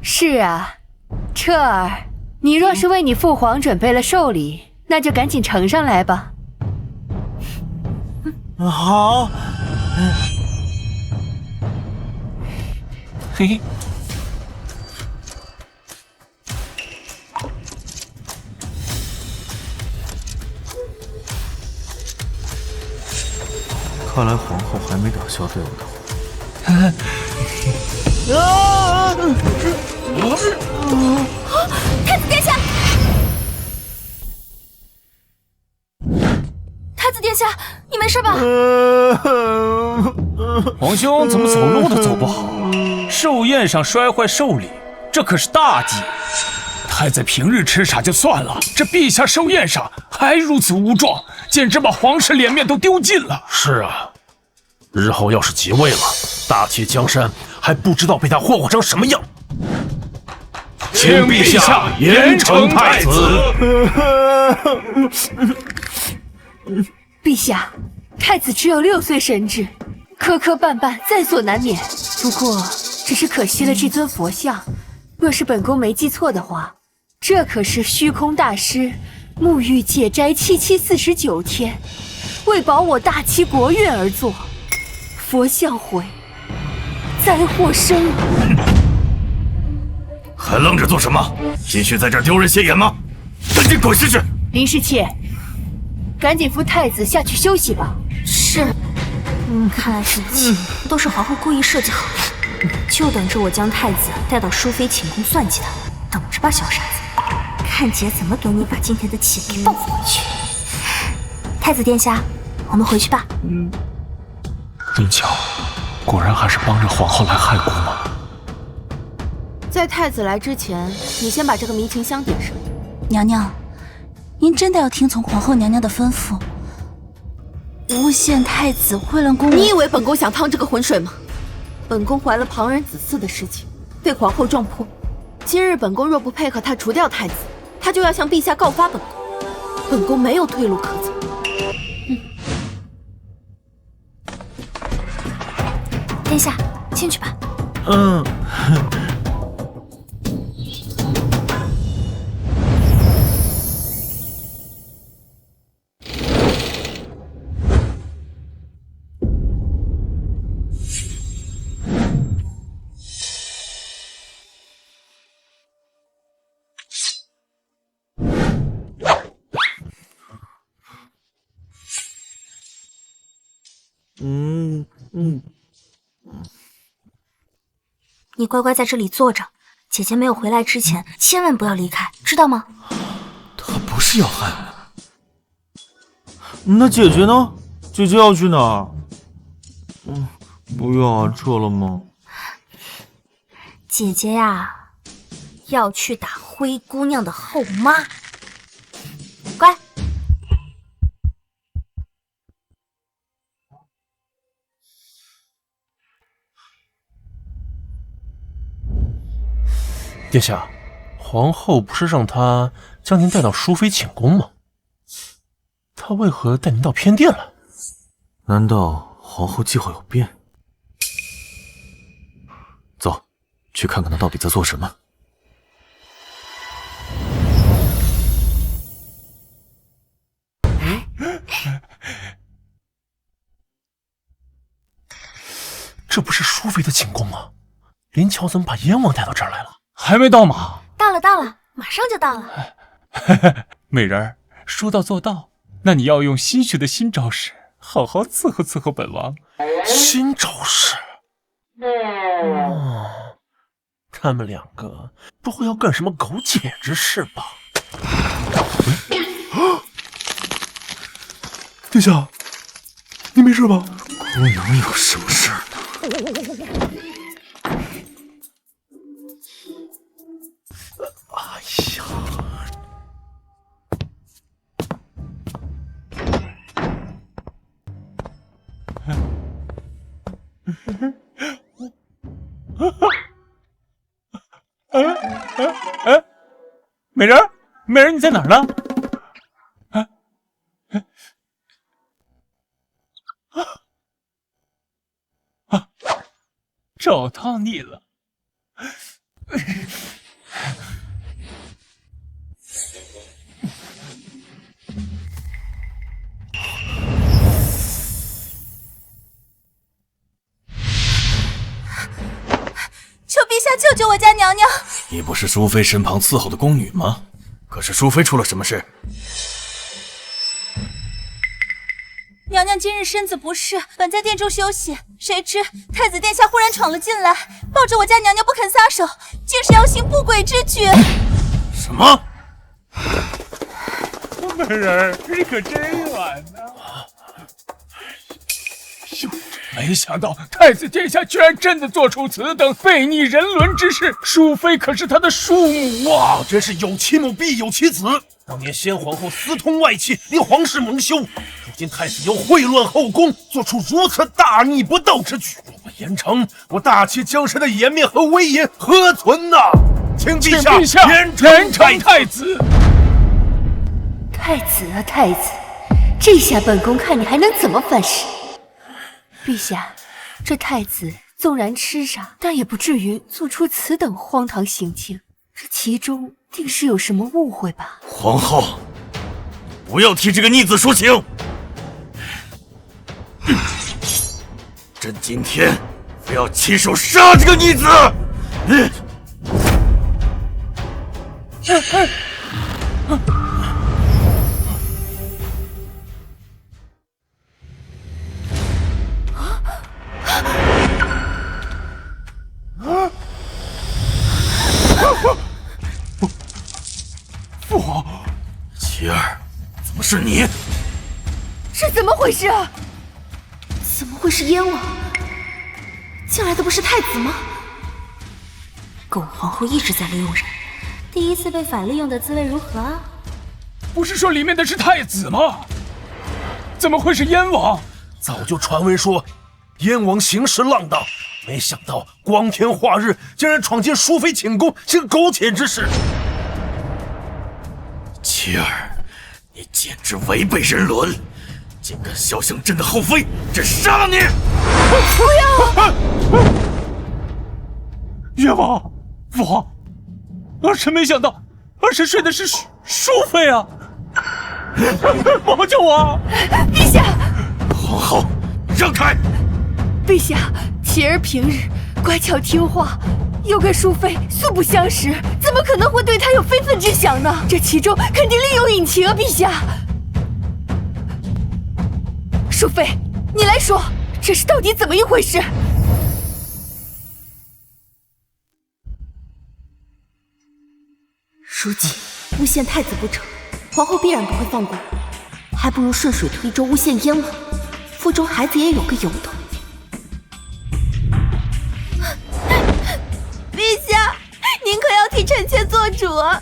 是啊，彻儿，你若是为你父皇准备了寿礼，那就赶紧呈上来吧。好。嘿嘿。看来皇后还没打消对我的怀太子殿下，太子殿下，你没事吧？皇兄怎么走路都走不好？寿宴上摔坏寿礼，这可是大忌。太子平日痴傻就算了，这陛下寿宴上还如此无状，简直把皇室脸面都丢尽了。是啊，日后要是即位了，大齐江山还不知道被他霍霍成什么样。请陛下严惩太子。陛下，太子只有6岁神智，磕磕绊绊在所难免。不过，只是可惜了这尊佛像。若是本宫没记错的话，这可是虚空大师沐浴戒斋749天，为保我大齐国运而作。佛像毁，灾祸生。还愣着做什么？继续在这儿丢人现眼吗？赶紧滚下去！林侍妾，赶紧扶太子下去休息吧。是。看来这一切都是皇后故意设计好的，就等着我将太子带到淑妃寝宫算计他。等着吧，小傻子，看姐怎么给你把今天的气给报复回去。太子殿下，我们回去吧。林巧，果然还是帮着皇后来害姑吗？在太子来之前，你先把这个迷情香点上。娘娘，您真的要听从皇后娘娘的吩咐，诬陷太子贿赂宫人？你以为本宫想趟这个浑水吗？本宫怀了旁人子嗣的事情被皇后撞破，今日本宫若不配合她除掉太子，她就要向陛下告发本宫。本宫没有退路可走。殿下，进去吧。你乖乖在这里坐着，姐姐没有回来之前，千万不要离开，知道吗？他不是要害我。那姐姐呢？姐姐要去哪儿？不要阿彻了吗？姐姐呀，要去打灰姑娘的后妈。乖。殿下，皇后不是让他将您带到淑妃寝宫吗？他为何带您到偏殿来？难道皇后计划有变？走，去看看他到底在做什么。这不是淑妃的寝宫吗？林乔怎么把燕王带到这儿来了？还没到吗？到了，马上就到了。美人儿，说到做到，那你要用新学的新招式，好好伺候伺候本王。新招式？他们两个不会要干什么苟且之事吧？殿下，你没事吧？不能有什么事儿呢。哎呀！美人儿，美人，你在哪儿呢？找到你了。求陛下救救我家娘娘！你不是淑妃身旁伺候的宫女吗？可是淑妃出了什么事？娘娘今日身子不适，本在殿中休息，谁知太子殿下忽然闯了进来，抱着我家娘娘不肯撒手，竟是要行不轨之举。什么？美人儿，你可真软呐！没想到太子殿下居然真的做出此等悖逆人伦之事，淑妃可是他的庶母啊！真是有其母必有其子。当年先皇后私通外戚，令皇室蒙羞，如今太子又秽乱后宫，做出如此大逆不道之举，若不严惩，我大齐江山的颜面和威严何存呐？请陛下严惩太子。太子啊太子，这下本宫看你还能怎么反噬？陛下，这太子纵然痴傻，但也不至于做出此等荒唐行径，这其中定是有什么误会吧？皇后，不要替这个逆子说情。朕今天非要亲手杀这个逆子！父皇，琪儿，怎么是你？这怎么回事啊？怎么会是燕王？进来的不是太子吗？狗皇后一直在利用人，第一次被反利用的滋味如何啊？不是说里面的是太子吗？怎么会是燕王？早就传闻说燕王行事浪荡，没想到光天化日竟然闯进淑妃寝宫行苟且之事。琪儿，你简直违背人伦，竟敢肖像朕的后妃，朕杀了你！不要！燕王，父皇，儿臣没想到，儿臣睡的是淑妃啊！帮救我！陛下，皇后，让开！陛下，琪儿平日乖巧听话，又跟淑妃素不相识，怎么可能会对她有非分之想呢？这其中肯定另有隐情啊！陛下，淑妃，你来说，这是到底怎么一回事？如今诬陷太子不成，皇后必然不会放过我，还不如顺水推舟诬陷燕王，腹中孩子也有个由头。陛下，您可要替臣妾做主啊！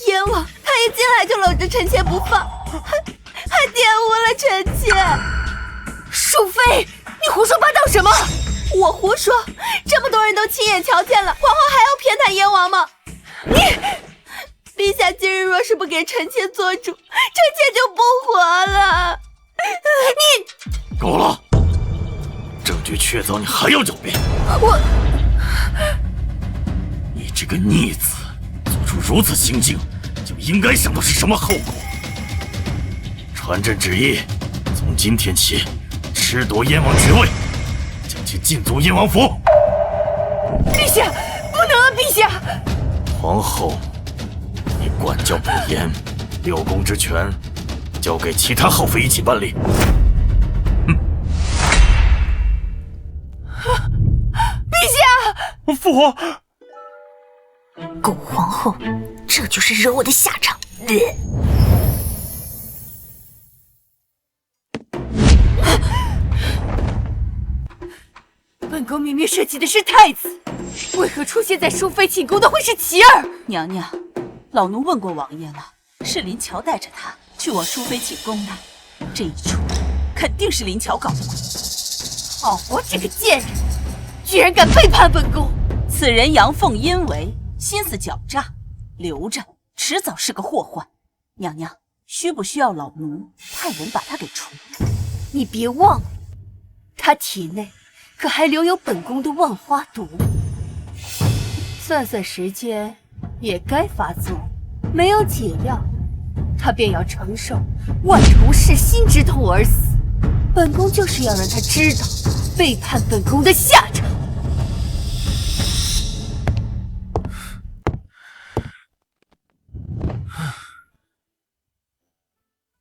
燕王他一进来就搂着臣妾不放，还玷污了臣妾。淑妃，你胡说八道什么？我胡说？这么多人都亲眼瞧见了，皇后还要偏袒燕王吗？陛下今日若是不给臣妾做主，臣妾就不活了。你够了！证据确凿，你还要狡辩？你这个逆子，做出如此行径，就应该想到是什么后果。传朕旨意，从今天起，褫夺燕王爵位，将其禁足燕王府。陛下，不能啊！陛下，皇后，你管教不严，6宫之权交给其他后妃一起办理。陛下，父皇，狗皇后，这就是惹我的下场。本宫明明设计的是太子，为何出现在淑妃寝宫的会是琪儿？娘娘，老奴问过王爷了，是林乔带着他去我淑妃寝宫的，这一出肯定是林乔搞的鬼。好活这个贱人，居然敢背叛本宫！此人阳奉阴违，心思狡诈，留着迟早是个祸患。娘娘，需不需要老奴派人把他给除了？你别忘了，他体内可还留有本宫的万花毒，算算时间，也该发作。没有解药，他便要承受万重噬心之痛而死。本宫就是要让他知道背叛本宫的下场。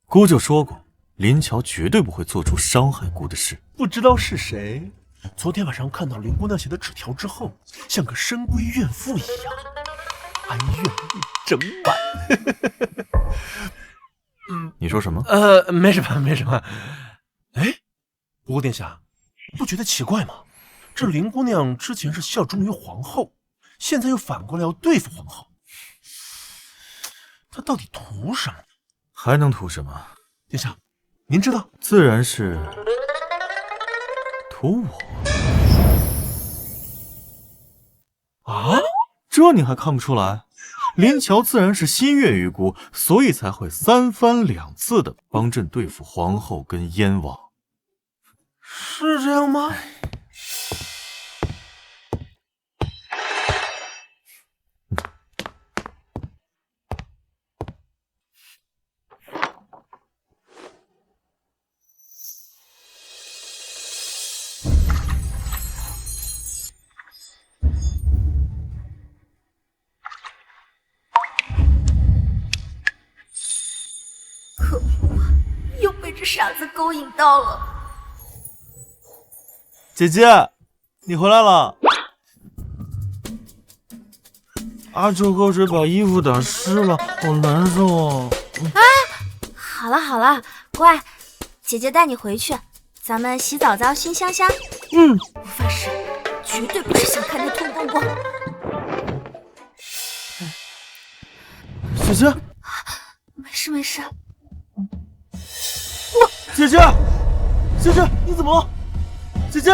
姑就说过，林乔绝对不会做出伤害姑的事。不知道是谁，昨天晚上看到林姑娘写的纸条之后，像个深闺怨妇一样，哀怨意整满。你说什么？没什么，没什么。哎，不过殿下，不觉得奇怪吗？这林姑娘之前是效忠于皇后，现在又反过来要对付皇后，她到底图什么？还能图什么？殿下，您知道？自然是图我。啊？这你还看不出来？林乔自然是心悦于姑，所以才会3番2次的帮朕对付皇后跟燕王。是这样吗？可恶，又被这傻子勾引到了。姐姐，你回来了。阿秋口水把衣服打湿了，好难受啊！好了好了，乖，姐姐带你回去，咱们洗澡澡熏香香。我发誓，绝对不是想看他脱光光。姐姐，没事没事。姐姐，姐姐，你怎么了？姐姐，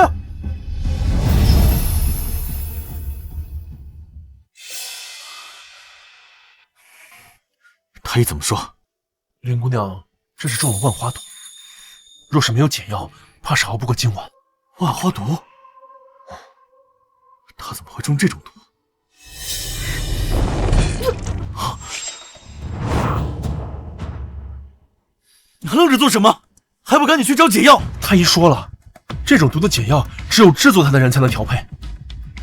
太医怎么说？林姑娘这是中了万花毒，若是没有解药，怕是熬不过今晚。万花毒？她怎么会中这种毒？你还愣着做什么？还不赶紧去找解药！太医说了，这种毒的解药只有制作它的人才能调配，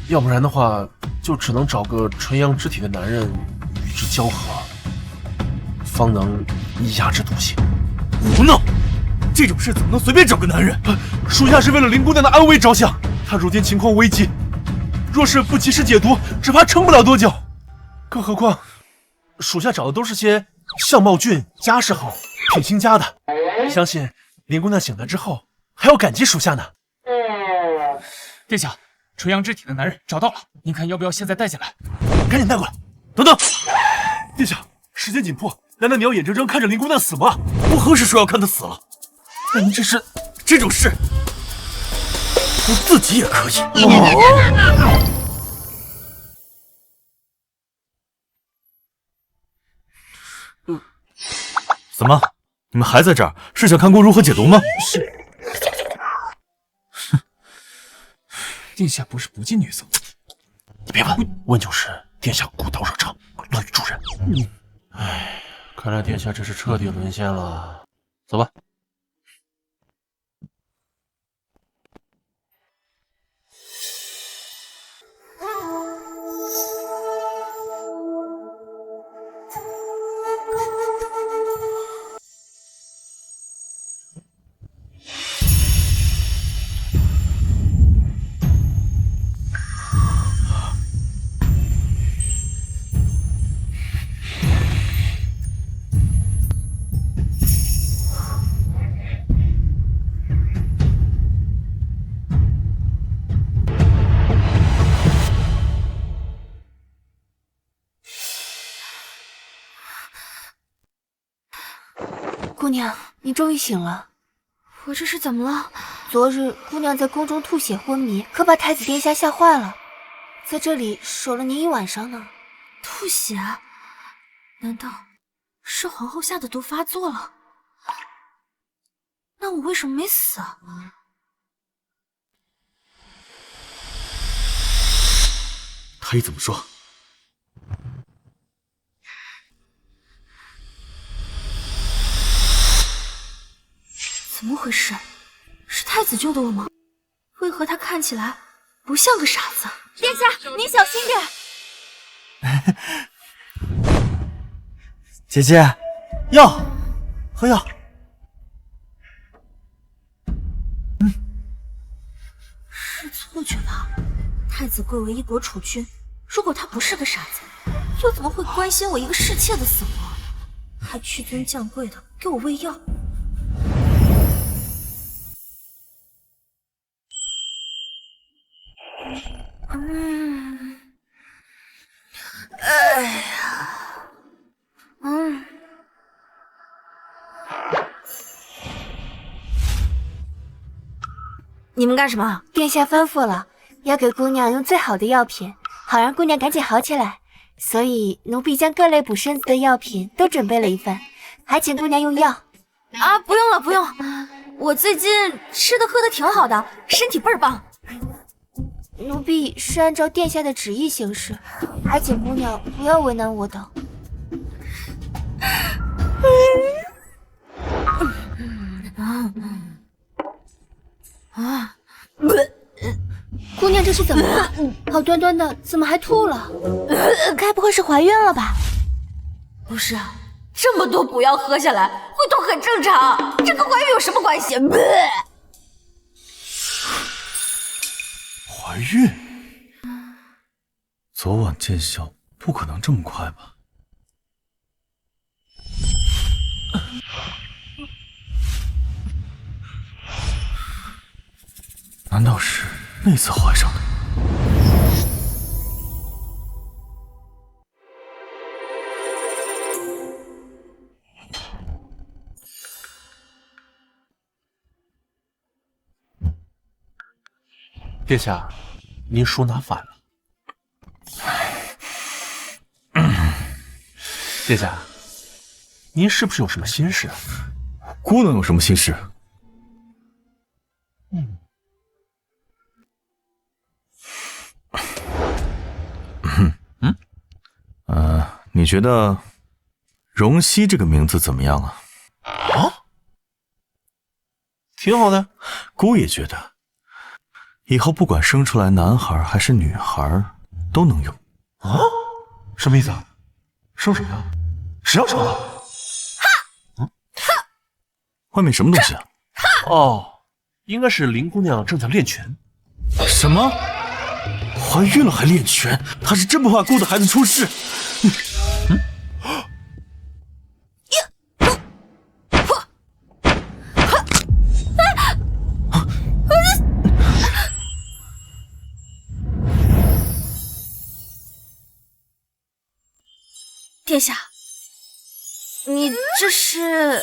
要不然的话，就只能找个纯阳之体的男人与之交合，方能压制毒性。胡闹！这种事怎么能随便找个男人？属下是为了林姑娘的安危着想，她如今情况危急，若是不及时解毒，只怕撑不了多久。更何况，属下找的都是些相貌俊、家世好、品行佳的，相信林姑娘醒来之后还要感激属下呢。殿下，垂杨肢体的男人找到了，您看要不要现在带进来？赶紧带过来。等等，殿下，时间紧迫，难道你要眼睁睁看着林姑娘死吗？我何时说要看她死了？那您这种事，我自己也可以。怎么？你们还在这儿？是想看姑如何解毒吗？是。殿下不是不近女色。你别问，问就是殿下孤刀惹场，乱于助人。唉，看来殿下这是彻底沦陷了。走吧。姑娘，你终于醒了。我这是怎么了？昨日姑娘在宫中吐血昏迷，可把太子殿下吓坏了，在这里守了您一晚上呢。吐血？难道是皇后下的毒发作了？那我为什么没死啊？太医怎么说？怎么回事？是太子救的我吗？为何他看起来不像个傻子？殿下，您小心点。姐姐，药，喝药。是错觉吧？太子贵为一国储君，如果他不是个傻子，又怎么会关心我一个侍妾的死活，还屈尊降贵的给我喂药？哎呀，你们干什么？殿下吩咐了，要给姑娘用最好的药品，好让姑娘赶紧好起来。所以奴婢将各类补身子的药品都准备了一份，还请姑娘用药。啊，不用了，不用，我最近吃的喝的挺好的，身体倍儿棒。奴婢是按照殿下的旨意行事，还请姑娘不要为难我等。姑娘这是怎么了？好端端的怎么还吐了？该不会是怀孕了吧？不是啊，这么多补药喝下来会吐很正常，这跟怀孕有什么关系？怀孕？昨晚见效，不可能这么快吧？难道是那次怀上的？殿下，您书拿反了。殿下，您是不是有什么心事啊？姑能有什么心事？你觉得荣熙这个名字怎么样啊？啊，挺好的。姑也觉得，以后不管生出来男孩还是女孩都能用。啊？什么意思啊？生谁啊？谁要生啊？外面什么东西啊？哦，应该是林姑娘正在练拳。什么？怀孕了还练拳？她是真不怕姑的孩子出事？殿下，你这是……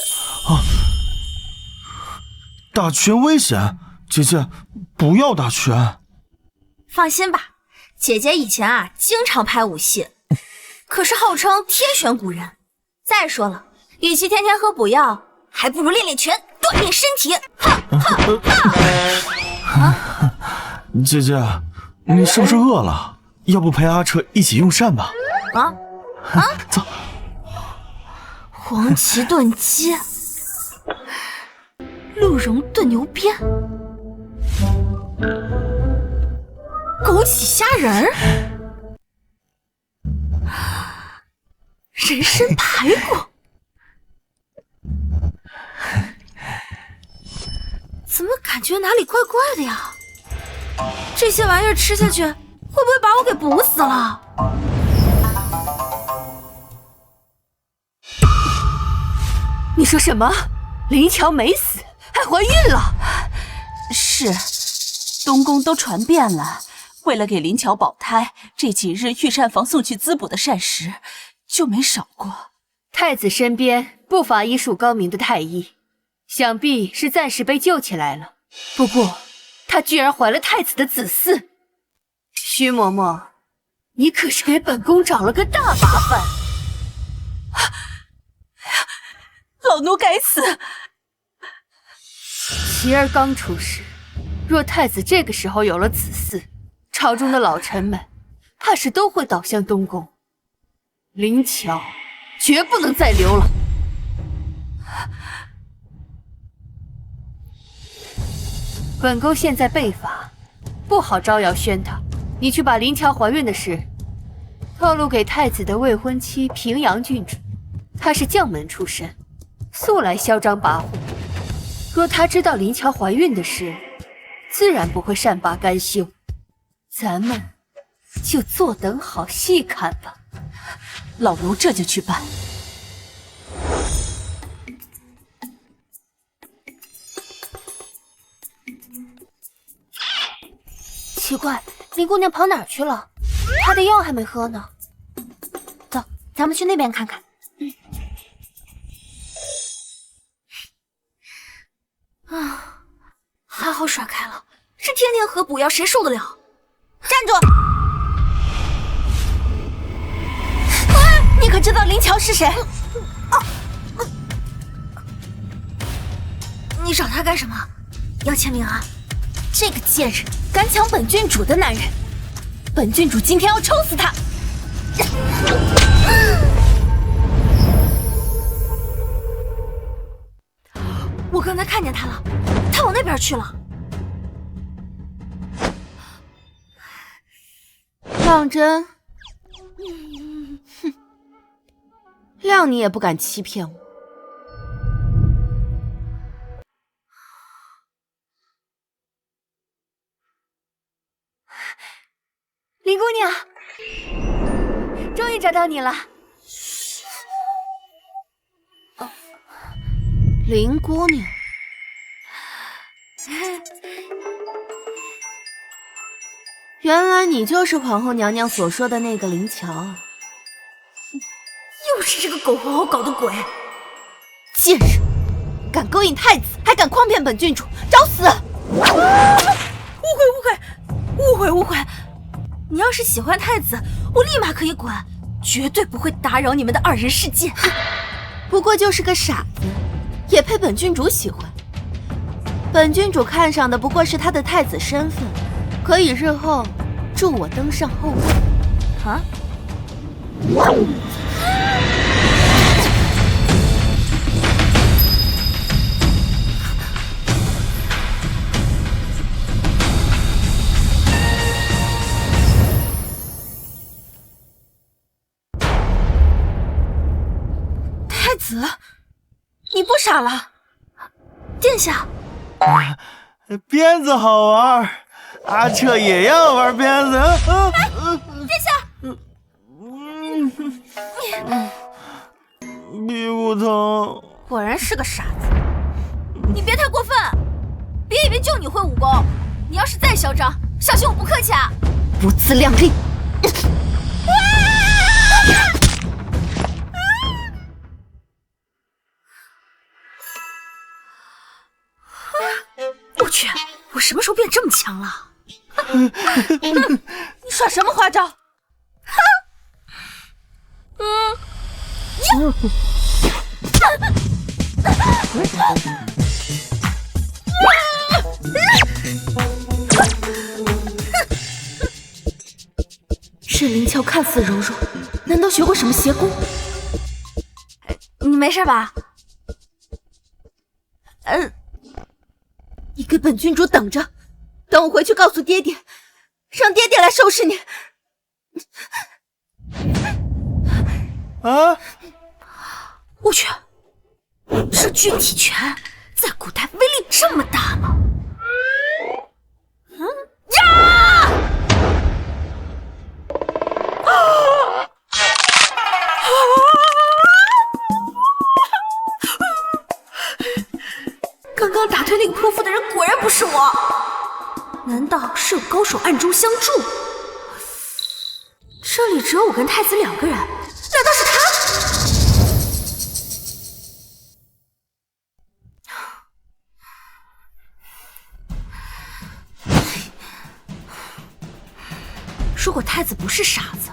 打拳危险，姐姐不要打拳。放心吧，姐姐以前经常拍武戏，可是号称天选古人。再说了，与其天天喝补药，还不如练练拳，锻炼身体。姐姐，你是不是饿了？要不陪阿彻一起用膳吧？走。黄芪炖鸡，鹿茸炖牛鞭，枸杞虾仁儿，人参排骨。怎么感觉哪里怪怪的呀？这些玩意儿吃下去，会不会把我给补死了？你说什么？林乔没死，还怀孕了？是，东宫都传遍了。为了给林乔保胎，这几日御膳房送去滋补的膳食就没少过。太子身边不乏医术高明的太医，想必是暂时被救起来了。不过，她居然怀了太子的子嗣，徐嬷嬷，你可是给本宫找了个大麻烦。老奴该死！琪儿刚出世，若太子这个时候有了子嗣，朝中的老臣们怕是都会倒向东宫。林乔绝不能再留了。本宫现在被罚，不好招摇宣堂。你去把林乔怀孕的事透露给太子的未婚妻平阳郡主，她是将门出身，素来嚣张跋扈。若她知道林乔怀孕的事，自然不会善罢甘休。咱们就坐等好戏看吧。老奴这就去办。奇怪，林姑娘跑哪儿去了？她的药还没喝呢。走，咱们去那边看看。还好甩开了，这天天喝补药谁受得了？站住！你可知道林乔是谁？你找他干什么？要签名啊？这个贱人敢抢本郡主的男人，本郡主今天要抽死他！我刚才看见他了，他往那边去了。当真？谅你也不敢欺骗我。林姑娘，终于找到你了。林姑娘，原来你就是皇后娘娘所说的那个林乔啊！又是这个狗皇后搞的鬼！贱人，敢勾引太子，还敢诓骗本郡主，找死！误会！你要是喜欢太子，我立马可以滚，绝对不会打扰你们的二人世界。不过就是个傻子，也配本郡主喜欢？本郡主看上的不过是他的太子身份，可以日后助我登上后位。啊？太子，你不傻了？殿下，鞭子好玩，阿彻也要玩鞭子。殿下，屁股疼。果然是个傻子。你别太过分，别以为就你会武功，你要是再嚣张，小心我不客气啊！不自量力！我去，我什么时候变这么强了？你耍什么花招？这灵巧看似柔弱，难道学过什么邪功？你没事吧？你给本郡主等着，等我回去告诉爹爹，让爹爹来收拾你。啊！我去，这具体拳在古代威力这么大吗？呀！刚刚打退那个泼妇的人果然不是我，难道是有高手暗中相助？这里只有我跟太子2个人，难道是他？如果太子不是傻子，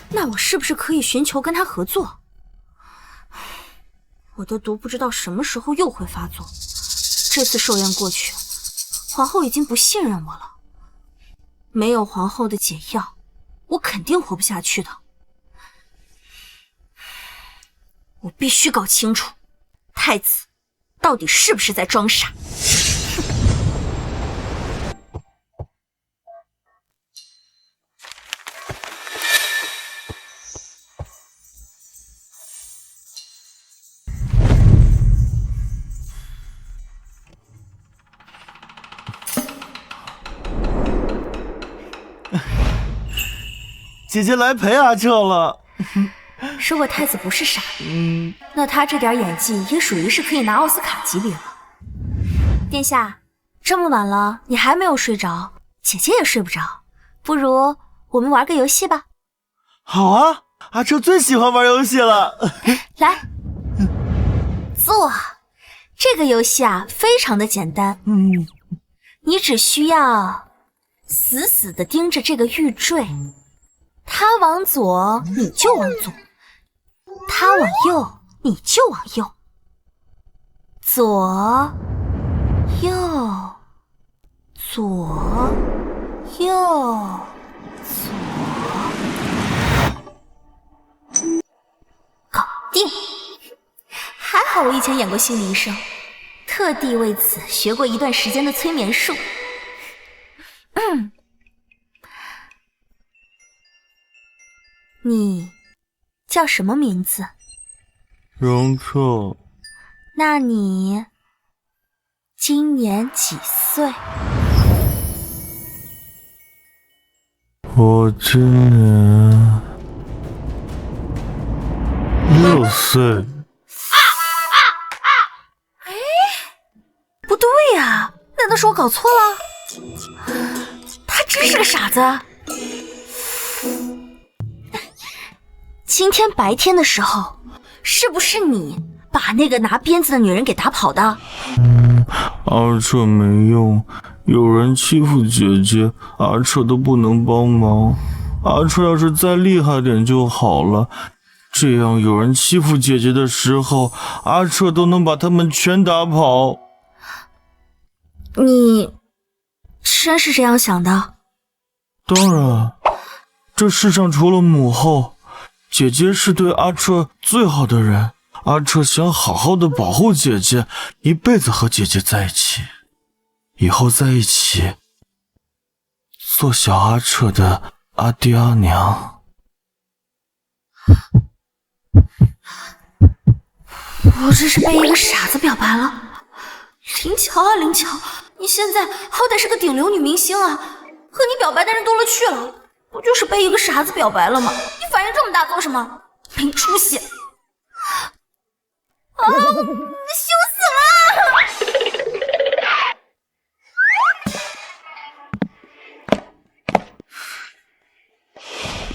那我是不是可以寻求跟他合作？我的毒不知道什么时候又会发作，这次寿宴过去，皇后已经不信任我了。没有皇后的解药，我肯定活不下去的。我必须搞清楚，太子到底是不是在装傻。姐姐来陪阿彻了。如果太子不是傻子，那他这点演技也属于是可以拿奥斯卡级别了。殿下，这么晚了，你还没有睡着，姐姐也睡不着，不如我们玩个游戏吧。好啊，阿彻最喜欢玩游戏了。来，坐。这个游戏啊，非常的简单。你只需要死死地盯着这个玉坠，它往左你就往左，它往右你就往右，左右左右左，搞定。还好我以前演过心理医生，特地为此学过一段时间的催眠术。你叫什么名字？荣彻。那你今年几岁？我今年6岁。不对呀，难道是我搞错了？他真是个傻子。今天白天的时候，是不是你把那个拿鞭子的女人给打跑的？阿彻没用，有人欺负姐姐，阿彻都不能帮忙。阿彻要是再厉害点就好了，这样有人欺负姐姐的时候，阿彻都能把他们全打跑。你真是这样想的？当然，这世上除了母后，姐姐是对阿彻最好的人。阿彻想好好的保护姐姐，一辈子和姐姐在一起，以后在一起做小阿彻的阿爹阿娘。我这是被一个傻子表白了，灵乔啊灵乔，你现在好歹是个顶流女明星啊，和你表白的人多了去了，不就是被一个傻子表白了吗？你反应这么大做什么？没出息！啊，羞死了！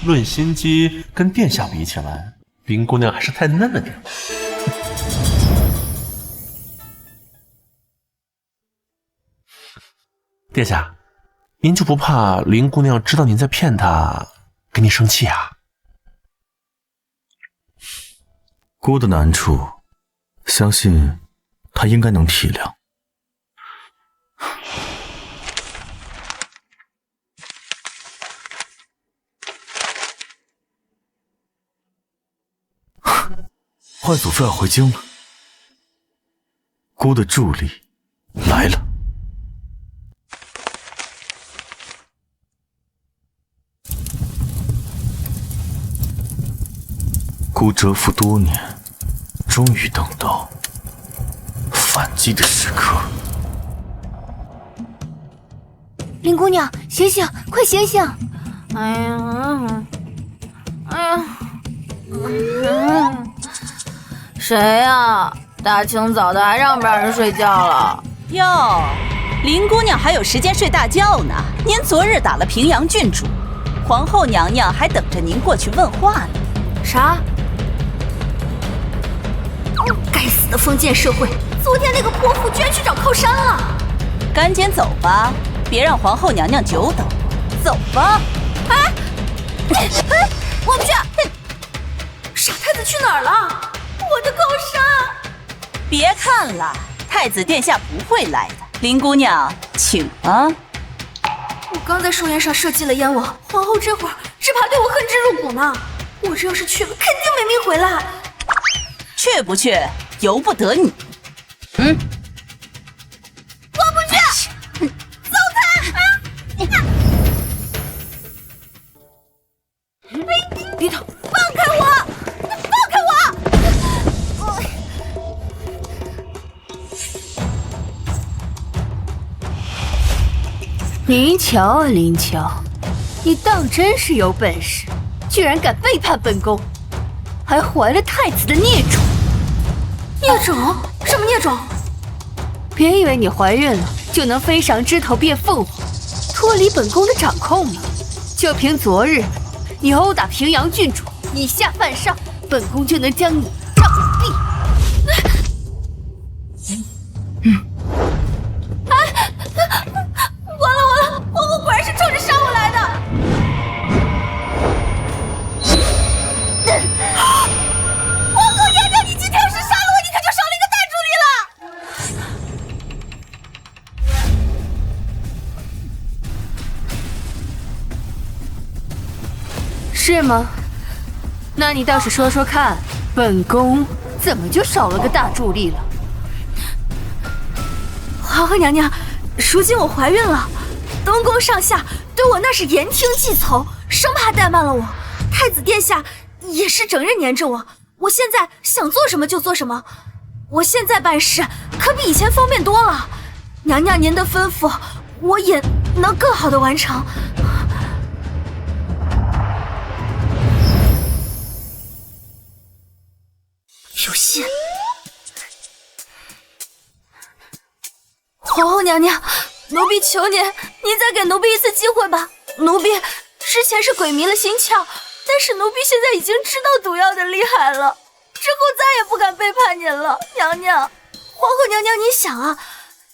论心机，跟殿下比起来，林姑娘还是太嫩了点。殿下，您就不怕林姑娘知道您在骗她，跟你生气啊？姑的难处，相信她应该能体谅。外祖父要回京了，姑的助力来了。姑蛰伏多年，终于等到反击的时刻。林姑娘，醒醒，快醒醒！哎呀，哎呀，谁呀？大清早的还让不让人睡觉了？哟，林姑娘还有时间睡大觉呢。您昨日打了平阳郡主，皇后娘娘还等着您过去问话呢。啥？该死的封建社会！昨天那个泼妇居然去找靠山了。赶紧走吧，别让皇后娘娘久等。走吧。哎，我不去！傻太子去哪儿了？我的靠山！别看了，太子殿下不会来的。林姑娘，请啊。我刚在寿宴上设计了燕王，皇后这会儿只怕对我恨之入骨呢。我这要是去了，肯定没命回来。去不去，由不得你。我不去！走开！别动！放开我！放开我！林乔啊林乔，你当真是有本事，居然敢背叛本宫，还怀了太子的孽种！孽种？什么孽种？别以为你怀孕了就能飞上枝头变凤凰，脱离本宫的掌控了。就凭昨日你殴打平阳郡主，以下犯上，本宫就能将你杖毙。完了！皇后果然是冲着杀我来的。皇后娘娘，你今天要是杀了我，你可就少了一个大助理了。是吗？那你倒是说说看，本宫怎么就少了个大助力了？皇后娘娘，如今我怀孕了，东宫上下对我那是言听计从，生怕怠慢了我。太子殿下也是整日黏着我，我现在想做什么就做什么。我现在办事可比以前方便多了，娘娘您的吩咐，我也能更好的完成。有戏！皇后娘娘，奴婢求您，您再给奴婢一次机会吧。奴婢之前是鬼迷了心窍，但是奴婢现在已经知道毒药的厉害了，之后再也不敢背叛您了。娘娘，皇后娘娘，您想啊，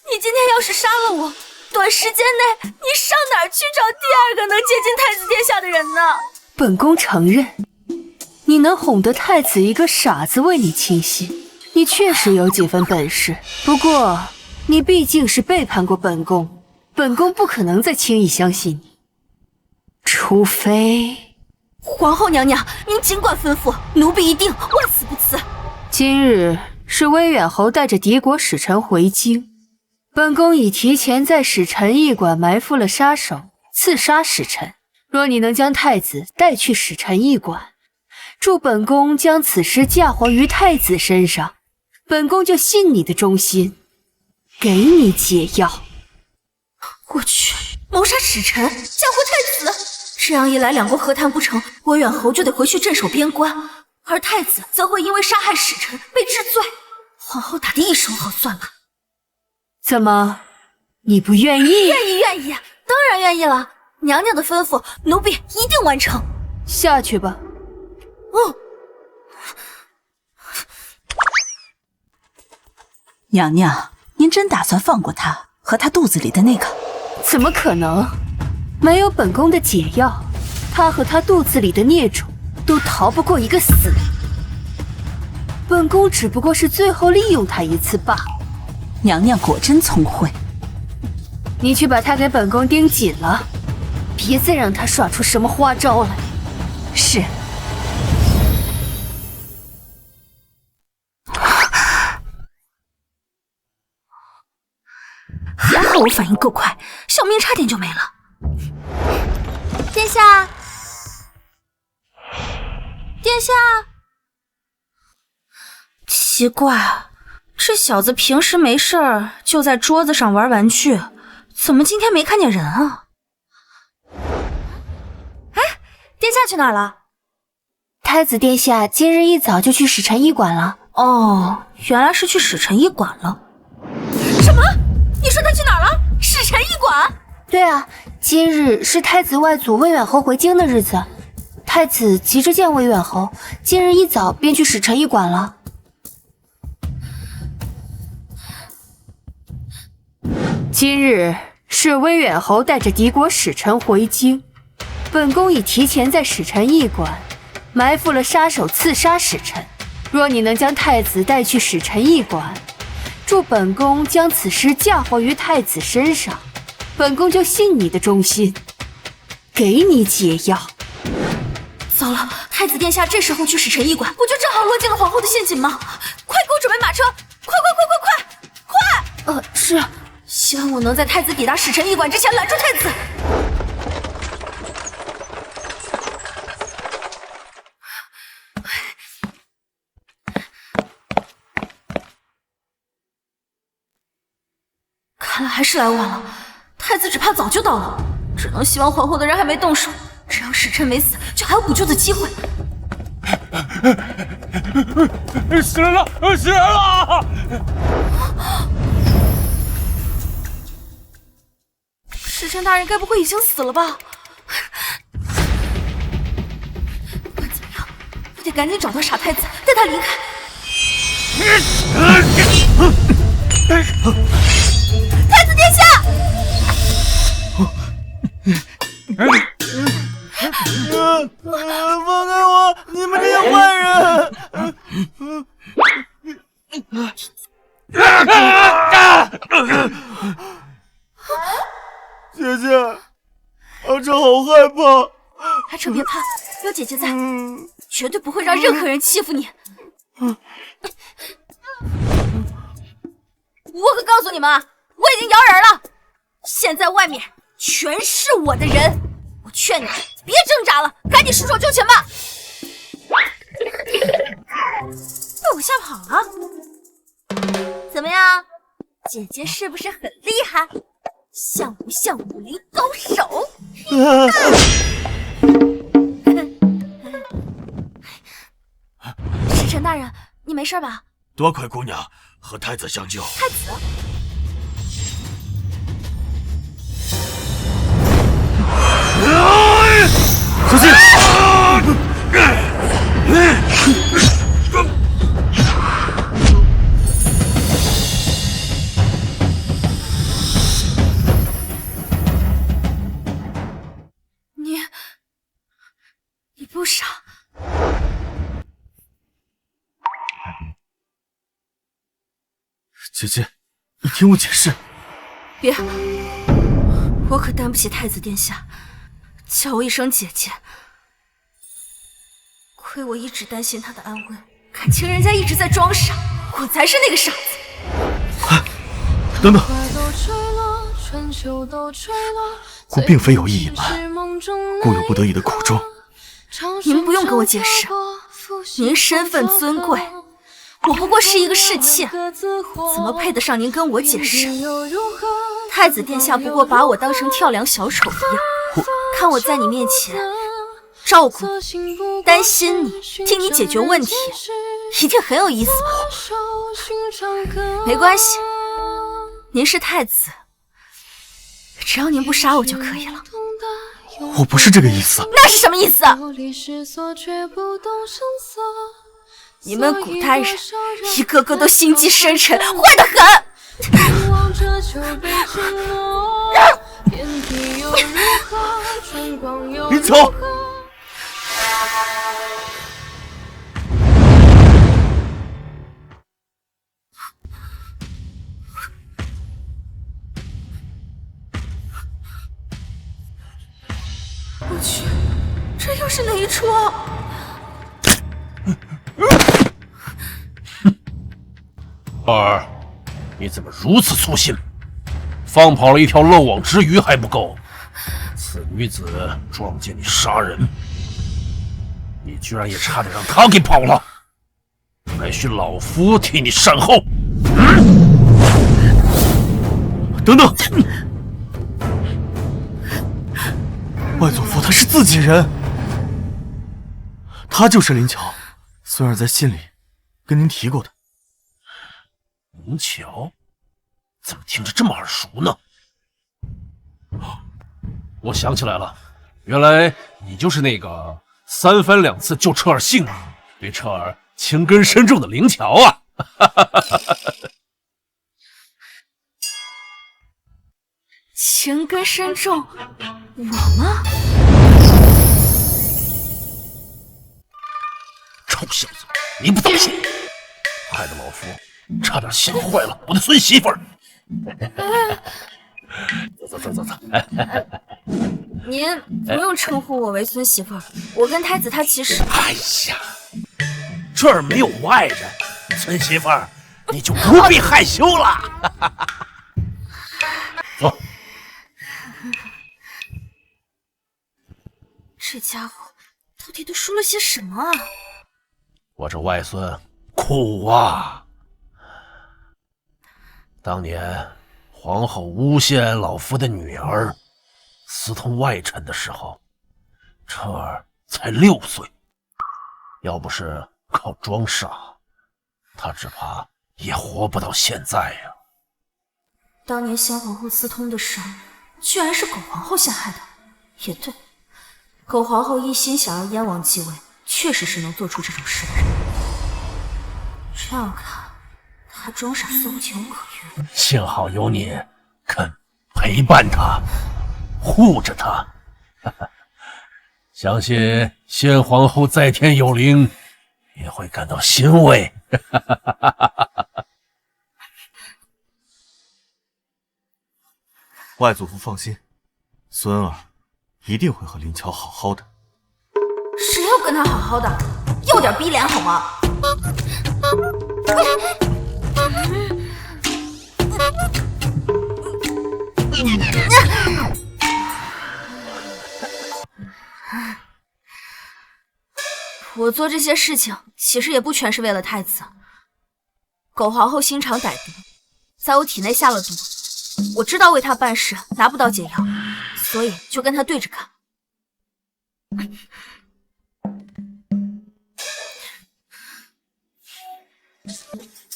你今天要是杀了我，短时间内你上哪儿去找第二个能接近太子殿下的人呢？本宫承认，你能哄得太子一个傻子为你倾心，你确实有几分本事。不过你毕竟是背叛过本宫，本宫不可能再轻易相信你，除非……皇后娘娘，您尽管吩咐，奴婢一定万死不辞。今日是威远侯带着敌国使臣回京，本宫已提前在使臣驿馆埋伏了杀手，刺杀使臣。若你能将太子带去使臣驿馆，助本宫将此事嫁祸于太子身上，本宫就信你的忠心。给你解药。我去，谋杀使臣，嫁祸太子，这样一来，两国和谈不成，威远侯就得回去镇守边关，而太子则会因为杀害使臣被治罪。皇后打的一手好算了。怎么，你不愿意？愿意，当然愿意了。娘娘的吩咐，奴婢一定完成。下去吧。娘娘，您真打算放过他和他肚子里的那个？怎么可能？没有本宫的解药，他和他肚子里的孽种都逃不过一个死。本宫只不过是最后利用他一次罢了。娘娘果真聪慧。你去把他给本宫盯紧了，别再让他耍出什么花招来。是。还好我反应够快，小命差点就没了。殿下，殿下，奇怪，这小子平时没事儿就在桌子上玩玩具，怎么今天没看见人啊？哎，殿下去哪儿了？太子殿下今日一早就去使臣驿馆了。哦，原来是去使臣驿馆了。什么？你说他去哪儿了？使臣驿馆？对啊，今日是太子外祖魏远侯回京的日子，太子急着见魏远侯，今日一早便去使臣驿馆了。今日是魏远侯带着敌国使臣回京，本宫已提前在使臣驿馆埋伏了杀手刺杀使臣。若你能将太子带去使臣驿馆，助本宫将此事嫁祸于太子身上，本宫就信你的忠心，给你解药。糟了，太子殿下这时候去使臣驿馆，不就正好落进了皇后的陷阱吗？快给我准备马车！快！是。希望我能在太子抵达使臣驿馆之前拦住太子。看来还是来晚了，太子只怕早就到了，只能希望皇后的人还没动手，只要使臣没死，就还有补救的机会。死人了！死人了！使臣大人该不会已经死了吧？不管怎么样，我得赶紧找到傻太子，带他离开。太子殿下！放开我！你们这些坏人！姐姐，阿彻好害怕。阿彻别怕，有姐姐在，绝对不会让任何人欺负你。我可告诉你们啊，我已经摇人了，现在外面全是我的人，我劝你别挣扎了，赶紧束手就擒吧。被我吓跑了，怎么样？姐姐是不是很厉害？像不像武林高手？使臣大人，你没事吧？多亏姑娘和太子相救。太子，小心！你不傻。姐姐，你听我解释。别，我可担不起太子殿下，叫我一声姐姐。亏我一直担心他的安危，感情人家一直在装傻，我才是那个傻子。等等，孤并非有意隐瞒，孤有不得已的苦衷。您不用跟我解释，您身份尊贵，我不过是一个侍妾，怎么配得上您跟我解释？太子殿下不过把我当成跳梁小丑一样，看我在你面前照顾你、担心你、替你解决问题，一定很有意思吧？没关系，您是太子，只要您不杀我就可以了。我不是这个意思。那是什么意思？你们古代人一个个都心机深沉，坏得很。林乔，我去，这又是哪一出？儿，你怎么如此粗心？放跑了一条漏网之鱼还不够，此女子撞见你杀人，你居然也差点让她给跑了，还需老夫替你善后。等等，外祖父他是自己人，他就是林乔，孙儿在信里跟您提过的。林乔，怎么听着这么耳熟呢？我想起来了，原来你就是那个三番两次救彻儿性命，对彻儿情根深重的林乔啊！情根深重，我吗？臭小子，你不早说，害得老夫差点想坏了我的孙媳妇儿。走，您不用称呼我为孙媳妇儿，我跟太子他其实……哎呀，这儿没有外人，孙媳妇儿，你就不必害羞了。走。这家伙到底都说了些什么啊？我这外孙苦啊！当年皇后诬陷老夫的女儿私通外臣的时候，彻儿才6岁，要不是靠装傻，他只怕也活不到现在呀。当年先皇后私通的事，居然是狗皇后陷害的。也对，狗皇后一心想要燕王继位，确实是能做出这种事的人。这样看，他装傻似乎情有可原。幸好有你肯陪伴他，护着他。相信先皇后在天有灵，也会感到欣慰。外祖父放心，孙儿一定会和林乔好好的。谁要跟他好好的？要点逼脸好吗？我做这些事情其实也不全是为了太子。狗皇后心肠歹毒，在我体内下了毒，我知道为他办事拿不到解药，所以就跟他对着干。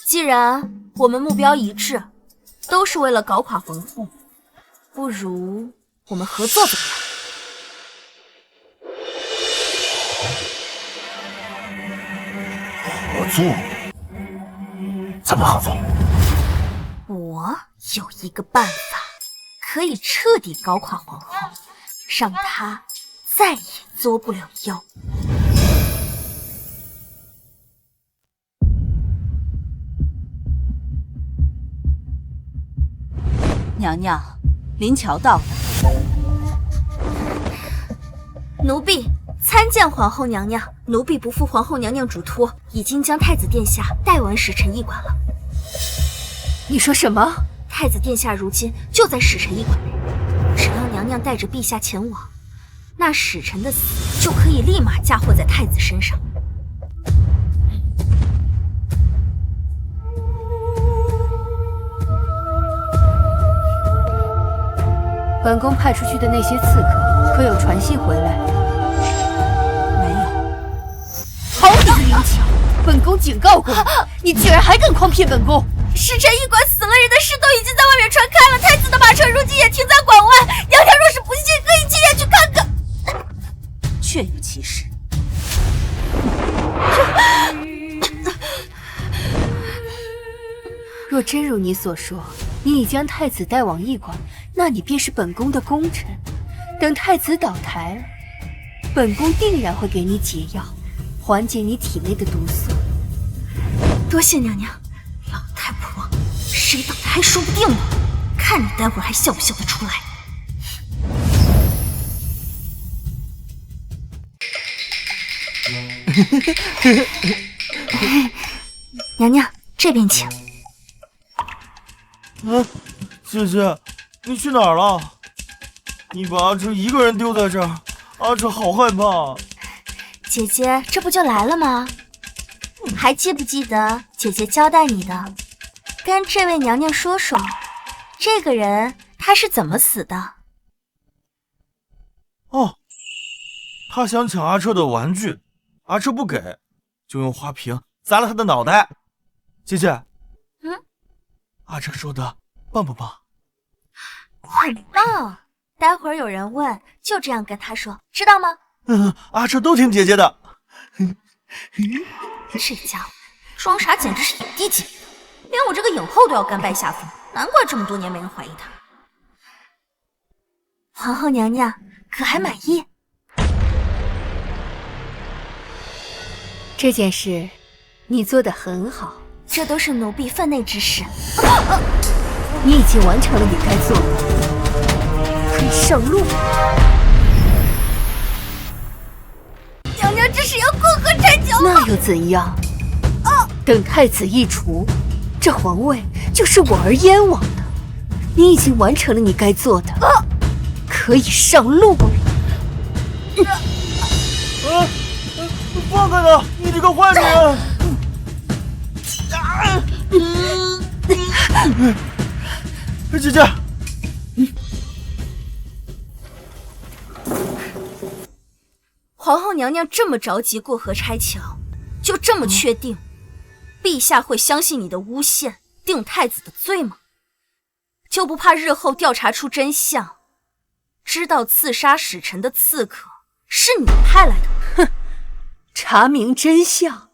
既然我们目标一致，都是为了搞垮皇后，不如我们合作怎么样？合作？怎么合作？我有一个办法，可以彻底搞垮皇后，让她再也作不了妖。娘娘，林乔到了。奴婢参见皇后娘娘，奴婢不负皇后娘娘嘱托，已经将太子殿下带往使臣驿馆了。你说什么？太子殿下如今就在使臣驿馆内，只要娘娘带着陛下前往，那使臣的死就可以立马嫁祸在太子身上。本宫派出去的那些刺客，可有传信回来？没有。好你个林巧，本宫警告过你，你居然还敢诓骗本宫！时辰驿馆死了人的事都已经在外面传开了，太子的马车如今也停在馆外。娘娘若是不信，可以亲眼去看看。确有其事。若真如你所说，你已将太子带往驿馆，那你便是本宫的功臣。等太子倒台了，本宫定然会给你解药，缓解你体内的毒素。多谢娘娘，老太婆，谁倒台还说不定呢。看你待会儿还笑不笑得出来。娘娘，这边请。姐姐，你去哪儿了？你把阿彻一个人丢在这儿，阿彻好害怕。姐姐，这不就来了吗？还记不记得姐姐交代你的？跟这位娘娘说说，这个人他是怎么死的？哦，他想抢阿彻的玩具，阿彻不给，就用花瓶砸了他的脑袋。姐姐，阿彻说的棒不棒？很棒。待会儿有人问，就这样跟他说，知道吗？阿彻都听姐姐的。这家伙装傻简直是影帝级别的，连我这个影后都要甘拜下风，难怪这么多年没人怀疑他。皇后娘娘，可还满意？这件事你做得很好，这都是奴婢分内之事。你已经完成了你该做的，可以上路。娘娘这是要过河拆桥吗？那又怎样？等太子一除，这皇位就是我儿燕王的。你已经完成了你该做的，可以上路了。放开他！你这个坏女人！姐姐，皇后娘娘这么着急过河拆桥，就这么确定陛下会相信你的诬陷，定太子的罪吗？就不怕日后调查出真相，知道刺杀使臣的刺客是你派来的？哼，查明真相。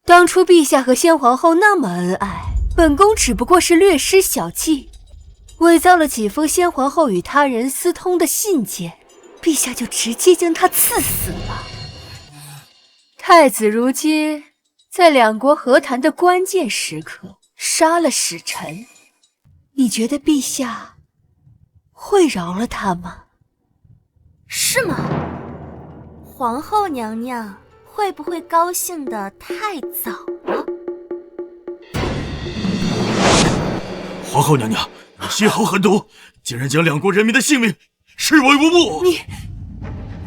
当初陛下和先皇后那么恩爱，本宫只不过是略施小计，伪造了几封先皇后与他人私通的信件，陛下就直接将他赐死了。太子如今在两国和谈的关键时刻杀了使臣，你觉得陛下会饶了他吗？是吗？皇后娘娘会不会高兴得太早了？皇后娘娘，你心好狠毒，竟然将两国人民的性命视为无物！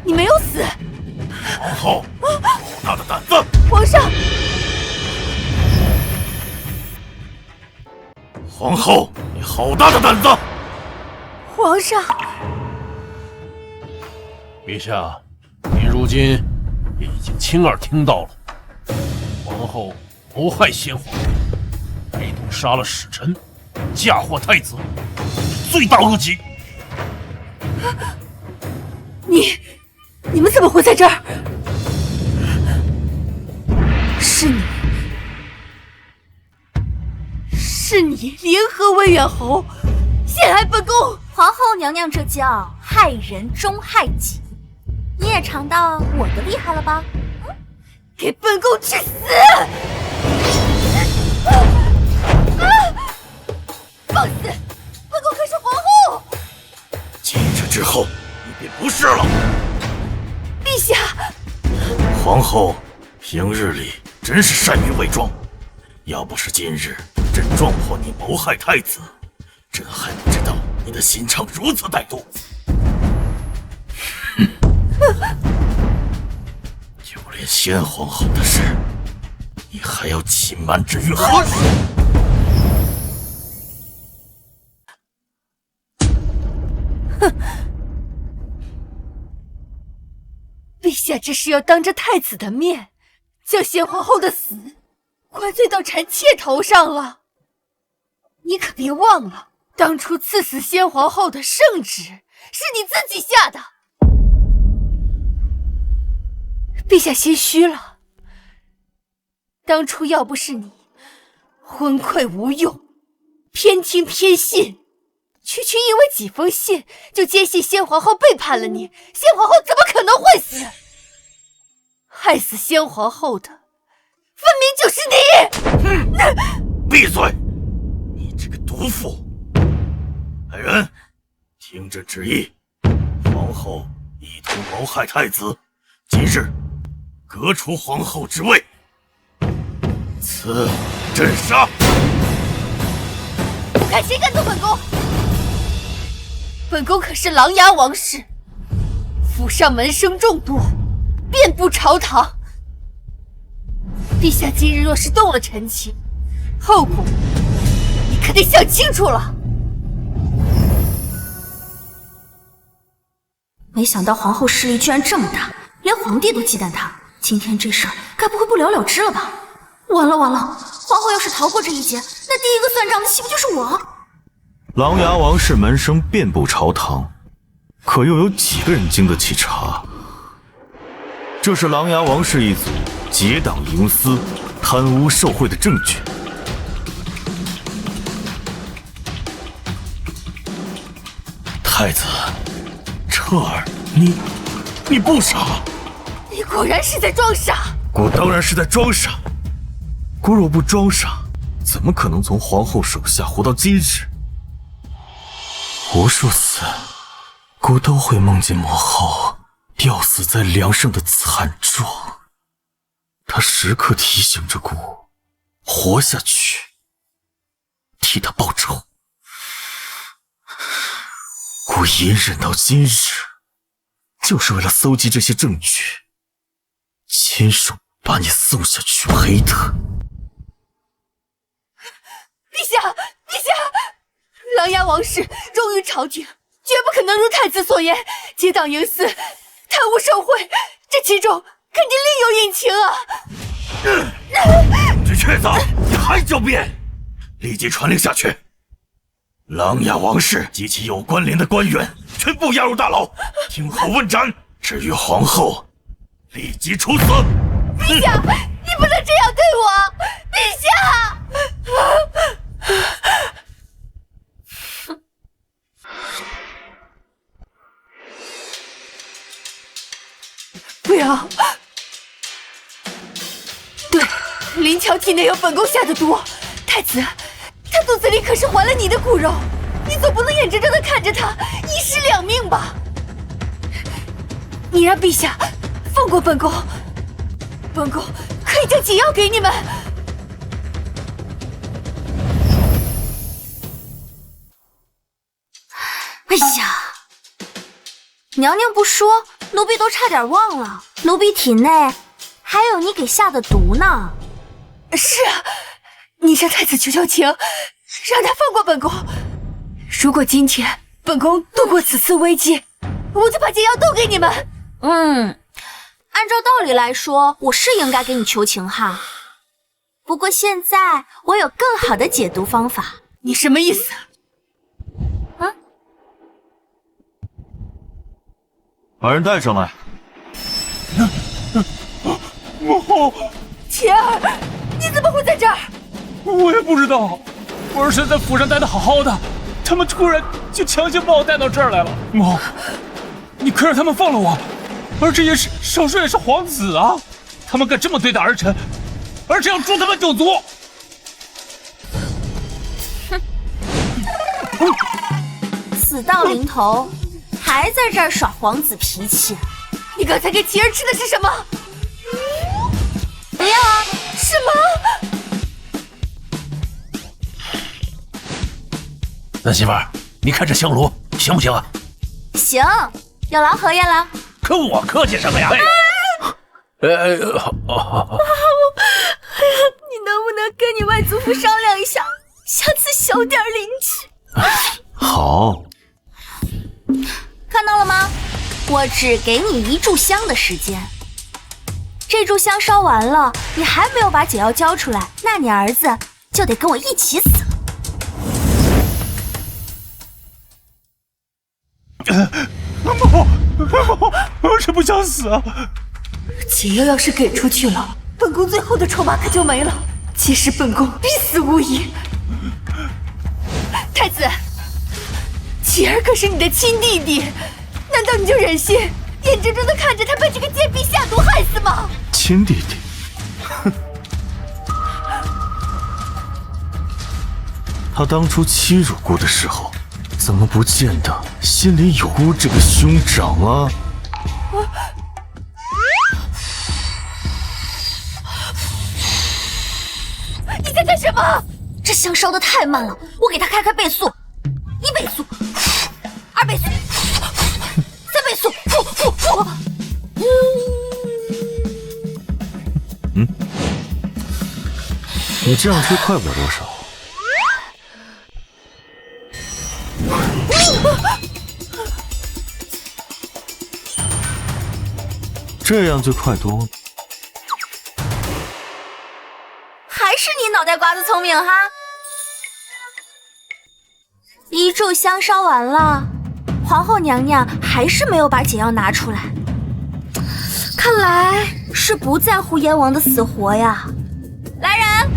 你没有死！皇后，好大的胆子！皇上！皇后，你好大的胆子！皇上！陛下，你如今也已经亲耳听到了，皇后谋害先皇，歹毒杀了使臣，嫁祸太子，罪大恶极。你们怎么会在这儿？是你联合魏远侯陷害本宫！皇后娘娘，这叫害人终害己，你也尝到我的厉害了吧？给本宫去死！放肆！本宫可是皇后！继这之后，你便不是了。陛下，皇后平日里真是善于伪装，要不是今日朕撞破你谋害太子，朕还不知道你的心肠如此歹毒。就连先皇后的事，你还要欺瞒至于何时？陛下这是要当着太子的面，将先皇后的死怪罪到臣妾头上了。你可别忘了，当初赐死先皇后的圣旨是你自己下的。陛下心虚了，当初要不是你昏聩无用，偏听偏信，区区因为几封信就坚信先皇后背叛了你，先皇后怎么可能会死？害死先皇后的分明就是你！闭嘴！你这个毒妇！来人，听朕旨意，皇后意图谋害太子，今日革除皇后之位，赐朕杀！不看谁敢动本宫！本宫可是琅琊王氏，府上门生众多，遍布朝堂。陛下今日若是动了臣妾，后果你可得想清楚了。没想到皇后势力居然这么大，连皇帝都忌惮她。今天这事儿该不会不了了之了吧？完了完了，皇后要是逃过这一劫，那第一个算账的岂不就是我？琅琊王氏门生遍布朝堂，可又有几个人经得起查？这是琅琊王氏一族结党营私、贪污受贿的证据。太子，彻儿，你不傻？你果然是在装傻。我当然是在装傻。我若不装傻，怎么可能从皇后手下活到今日？无数次，我都会梦见母后吊死在梁上的惨状，她时刻提醒着我活下去，替她报仇。我隐忍到今日，就是为了搜集这些证据，亲手把你送下去陪她。陛下，陛下！琅琊王氏忠于朝廷，绝不可能如太子所言结党营私、贪污受贿，这其中肯定另有隐情啊！这雀子，你还狡辩！立即传令下去，琅琊王氏及其有关联的官员全部押入大牢，听候问斩。至于皇后，立即处死。陛下，你不能这样对我！陛下！不要！对，林乔体内有本宫下的毒，太子，他肚子里可是怀了你的骨肉，你总不能眼睁睁的看着他一尸两命吧？你让陛下放过本宫，本宫可以将解药给你们。哎呀，娘娘不说，奴婢都差点忘了，奴婢体内还有你给下的毒呢。是啊，你向太子求求情，让他放过本宫。如果今天本宫度过此次危机，我就把解药都给你们。按照道理来说，我是应该给你求情哈。不过现在我有更好的解毒方法。你什么意思？把人带上来。母后，晴儿，你怎么会在这儿？我也不知道，我儿子在府上待得好好的，他们突然就强行把我带到这儿来了。母后，你可让他们放了我，而这也是少说也是皇子啊，他们敢这么对待儿臣，儿臣要诛他们九族。死到临头，还在这儿耍皇子脾气。你刚才给晴儿吃的是什么？不要啊！什么？南媳妇儿，你看这香炉行不行啊？行，有劳何爷了。跟我客气什么呀？你能不能跟你外祖父商量一下，下次小点力气？好。看到了吗？我只给你1炷香的时间。这炷香烧完了，你还没有把解药交出来，那你儿子就得跟我一起死了。我是不想死啊！解药要是给出去了，本宫最后的筹码可就没了，届时本宫必死无疑。太子，启儿可是你的亲弟弟，难道你就忍心眼睁睁的看着他被这个贱婢下毒害死吗？亲弟弟，哼！他当初欺辱姑的时候，怎么不见得心里有姑这个兄长啊？你在干什么？这香烧的太慢了，我给他开倍速，1倍速，2倍速，3倍速，你这样吹快不了多少。这样就快多了。还是你脑袋瓜子聪明哈！1炷香烧完了，皇后娘娘还是没有把解药拿出来，看来是不在乎燕王的死活呀。来人，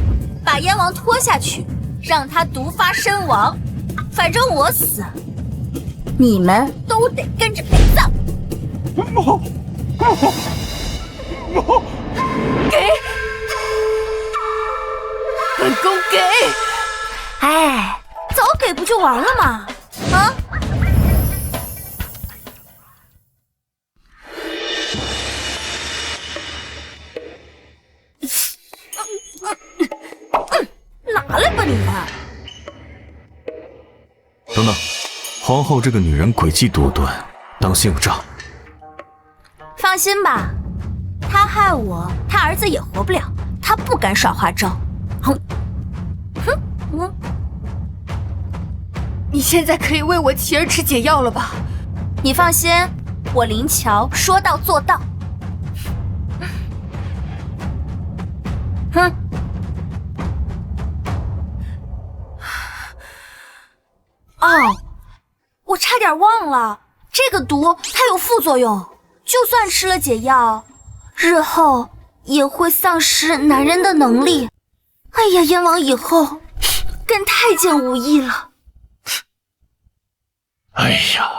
把燕王拖下去，让他毒发身亡。反正我死，你们都得跟着陪葬。给！本宫给！哎，早给不就完了吗？啊！拿来吧你！等等，皇后这个女人诡计多端，当心有诈。放心吧，她害我，她儿子也活不了，她不敢耍花招。你现在可以喂我琪儿吃解药了吧？你放心，我林乔说到做到。哼！哦，我差点忘了，这个毒它有副作用，就算吃了解药，日后也会丧失男人的能力。哎呀，燕王以后跟太监无异了。哎呀，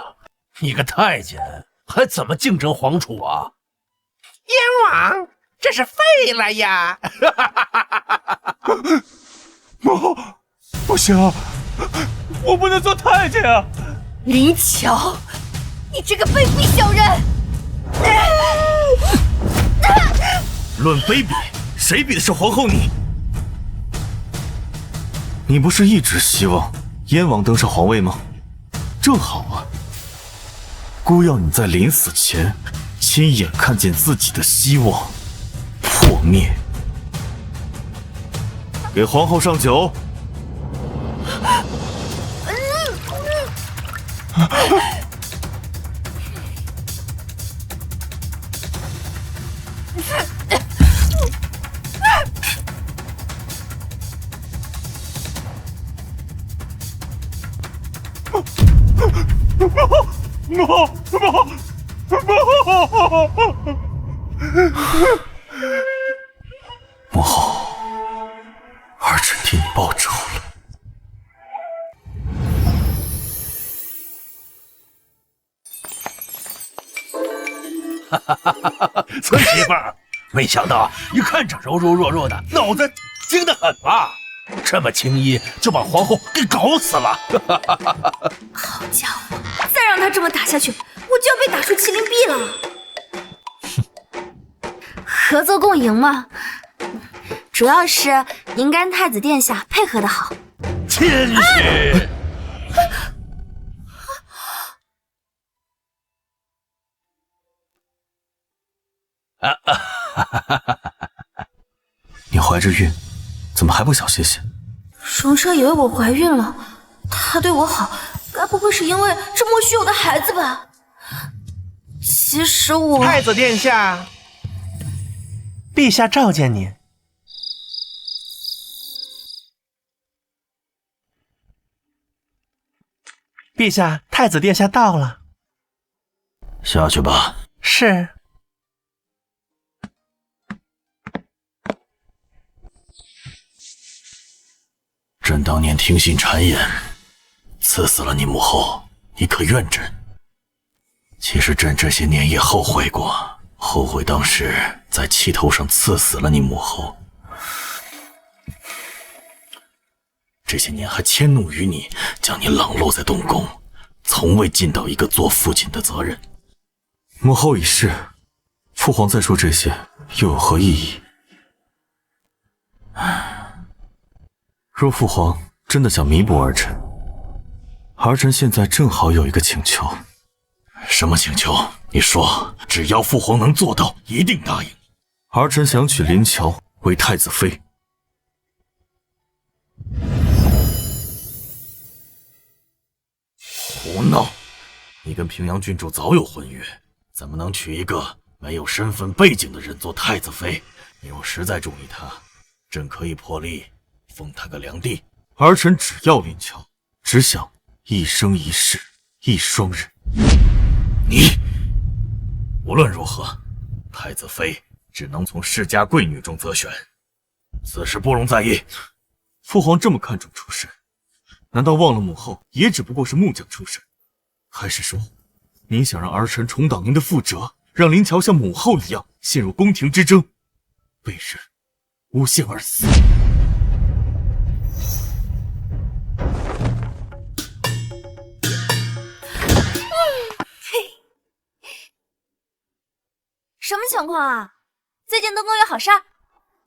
你个太监还怎么竞争皇储啊？燕王，这是废了呀！不行，我不能做太监啊！林乔，你这个卑鄙小人！论卑鄙，谁比得上皇后你？你不是一直希望燕王登上皇位吗？正好啊，姑要你在临死前亲眼看见自己的希望破灭。给皇后上酒。母后，儿臣替你报仇了。孙媳妇儿，没想到一看着柔柔弱弱的，脑子精得很吧？这么轻易就把皇后给搞死了。好家伙，再让他这么打下去，我就要被打出麒麟臂了。合作共赢嘛，主要是银干太子殿下配合的好。谦虚。你怀着孕，怎么还不想歇歇？荣彻以为我怀孕了，他对我好，该不会是因为这莫须有的孩子吧？其实我……太子殿下，陛下召见您。陛下，太子殿下到了。下去吧。是。朕当年听信谗言，刺死了你母后，你可怨朕？其实朕这些年也后悔过，后悔当时在气头上刺死了你母后。这些年还迁怒于你，将你冷落在东宫，从未尽到一个做父亲的责任。母后已逝，父皇再说这些又有何意义？若父皇真的想弥补儿臣，儿臣现在正好有一个请求。什么请求？你说，只要父皇能做到，一定答应。儿臣想娶林乔为太子妃。胡闹！你跟平阳郡主早有婚约，怎么能娶一个没有身份背景的人做太子妃？你若实在中意她，朕可以破例封她个良娣。儿臣只要林乔，只想一生一世一双人。你无论如何，太子妃只能从世家贵女中择选，此事不容在意。父皇这么看重出身，难道忘了母后也只不过是木匠出身？还是说，您想让儿臣重蹈您的覆辙，让林乔像母后一样陷入宫廷之争，被人诬陷而死？什么情况啊？最近东宫有好事儿？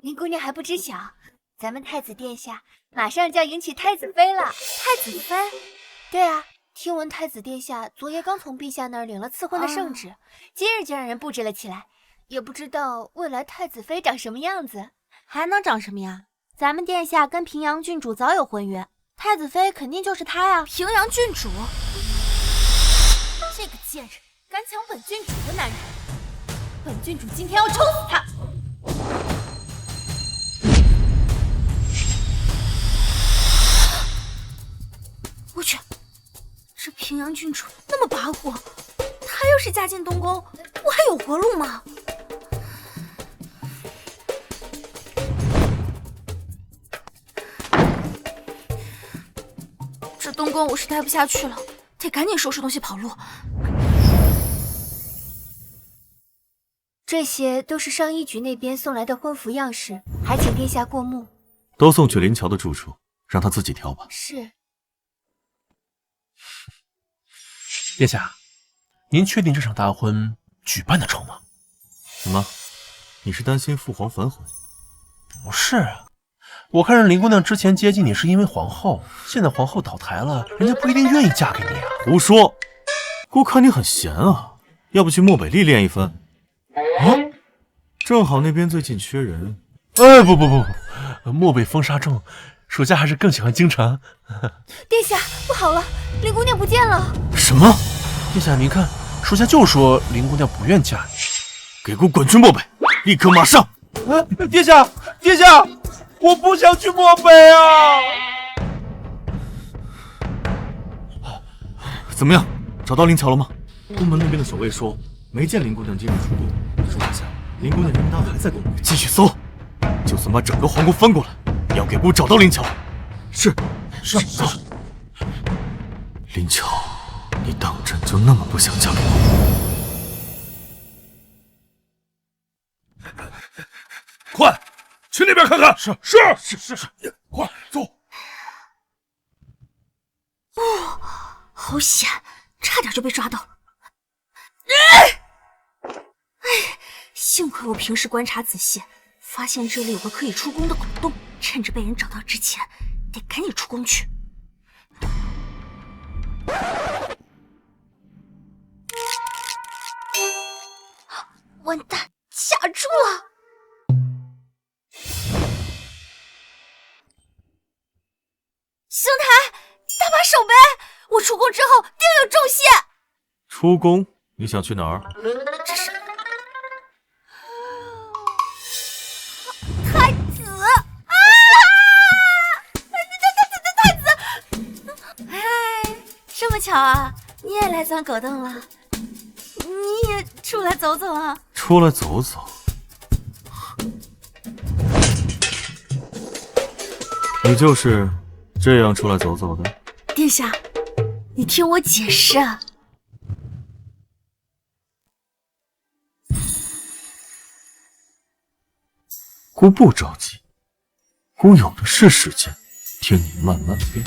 林姑娘还不知晓，咱们太子殿下马上就要迎娶太子妃了。太子妃？对啊，听闻太子殿下昨夜刚从陛下那儿领了赐婚的圣旨，今日就让人布置了起来。也不知道未来太子妃长什么样子，还能长什么样？咱们殿下跟平阳郡主早有婚约，太子妃肯定就是她呀。平阳郡主，这个贱人敢抢本郡主的男人，本郡主今天要抽死他！我去，这平阳郡主那么跋扈，她要是嫁进东宫，我还有活路吗？这东宫我是待不下去了，得赶紧收拾东西跑路。这些都是上衣局那边送来的婚服样式，还请殿下过目。都送去林乔的住处，让他自己挑吧。是。殿下，您确定这场大婚举办得成吗？什么？你是担心父皇反悔？不是啊，我看着林姑娘之前接近你是因为皇后，现在皇后倒台了，人家不一定愿意嫁给你啊。胡说！姑看你很闲啊，要不去漠北历练一番？啊，正好那边最近缺人。哎，不，漠北风沙重，属下还是更喜欢京城。殿下，不好了，林姑娘不见了！什么？殿下，您看，属下就说林姑娘不愿嫁你。给姑滚去漠北，立刻马上！殿下，我不想去漠北啊！怎么样，找到林乔了吗？宫门那边的守卫说没见林姑娘今日出宫，属下林姑娘应当还在宫内。继续搜，就算把整个皇宫翻过来，也要给姑找到林乔。是。林乔，你当真就那么不想嫁给我？快去那边看看！是，快走！好险，差点就被抓到。幸亏我平时观察仔细，发现这里有个可以出宫的孔洞，趁着被人找到之前，得赶紧出宫去。完蛋，卡住了！邢台，大把手呗！我出宫之后定有重谢。出宫？你想去哪儿？巧啊，你也来钻狗洞了，你也出来走走啊？出来走走？你就是这样出来走走的？殿下，你听我解释啊。姑不着急，姑有的是时间，听你慢慢变。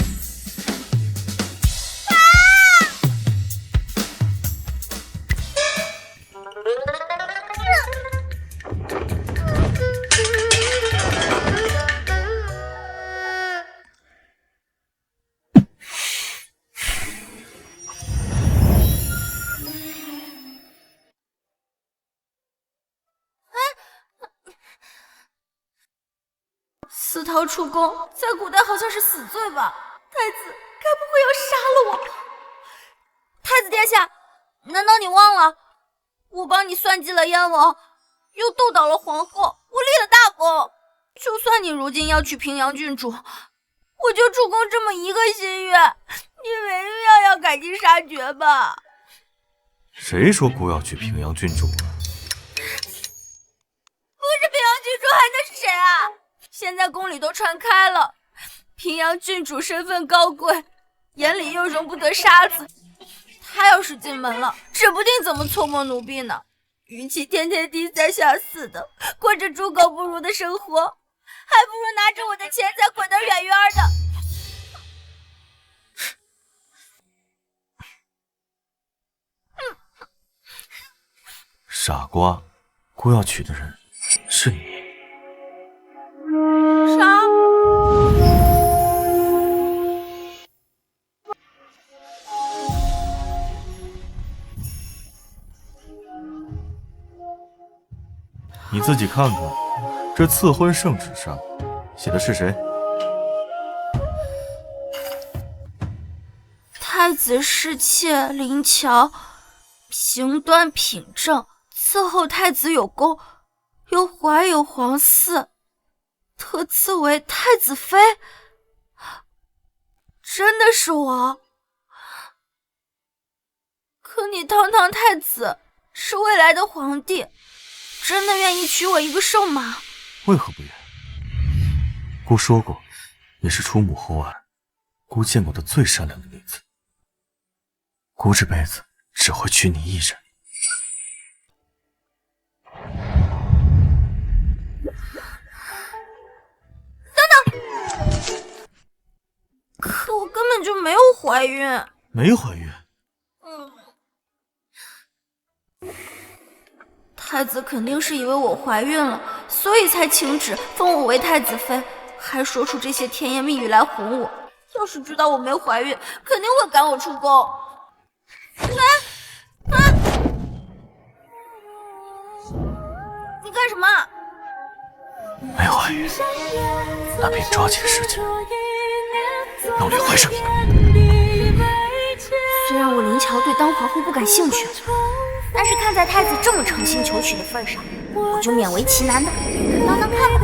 私逃出宫，在古代好像是死罪吧？太子该不会要杀了我吧？太子殿下，难道你忘了我帮你算计了燕王，又斗倒了皇后，我立了大功。就算你如今要娶平阳郡主，我就出宫这么一个心愿，你没必要赶尽杀绝吧？谁说姑要娶平阳郡主了？不是平阳郡主还能是谁啊？现在宫里都传开了，平阳郡主身份高贵，眼里又容不得杀子。他要是进门了，指不定怎么搓磨奴婢呢。与其天天低三下四的过着猪狗不如的生活，还不如拿着我的钱财滚得远远的。傻瓜，姑要娶的人是你。啥？你自己看看，这赐婚圣旨上写的是谁？太子侍妾林乔，评端品正，伺候太子有功，又怀有皇嗣，特赐为太子妃。真的是我？可你堂堂太子，是未来的皇帝，真的愿意娶我一个瘦马？为何不愿？姑说过，你是出母后岸姑见过的最善良的女子。姑这辈子只会娶你一人。可我根本就没有怀孕。没怀孕？太子肯定是以为我怀孕了，所以才请旨封我为太子妃，还说出这些甜言蜜语来哄我。要是知道我没怀孕，肯定会赶我出宫。你干什么？没怀孕，那便抓紧时间努力怀上一个。虽然我林乔对当皇后不感兴趣，但是看在太子这么诚心求娶的份上，我就勉为其难的当当看吧。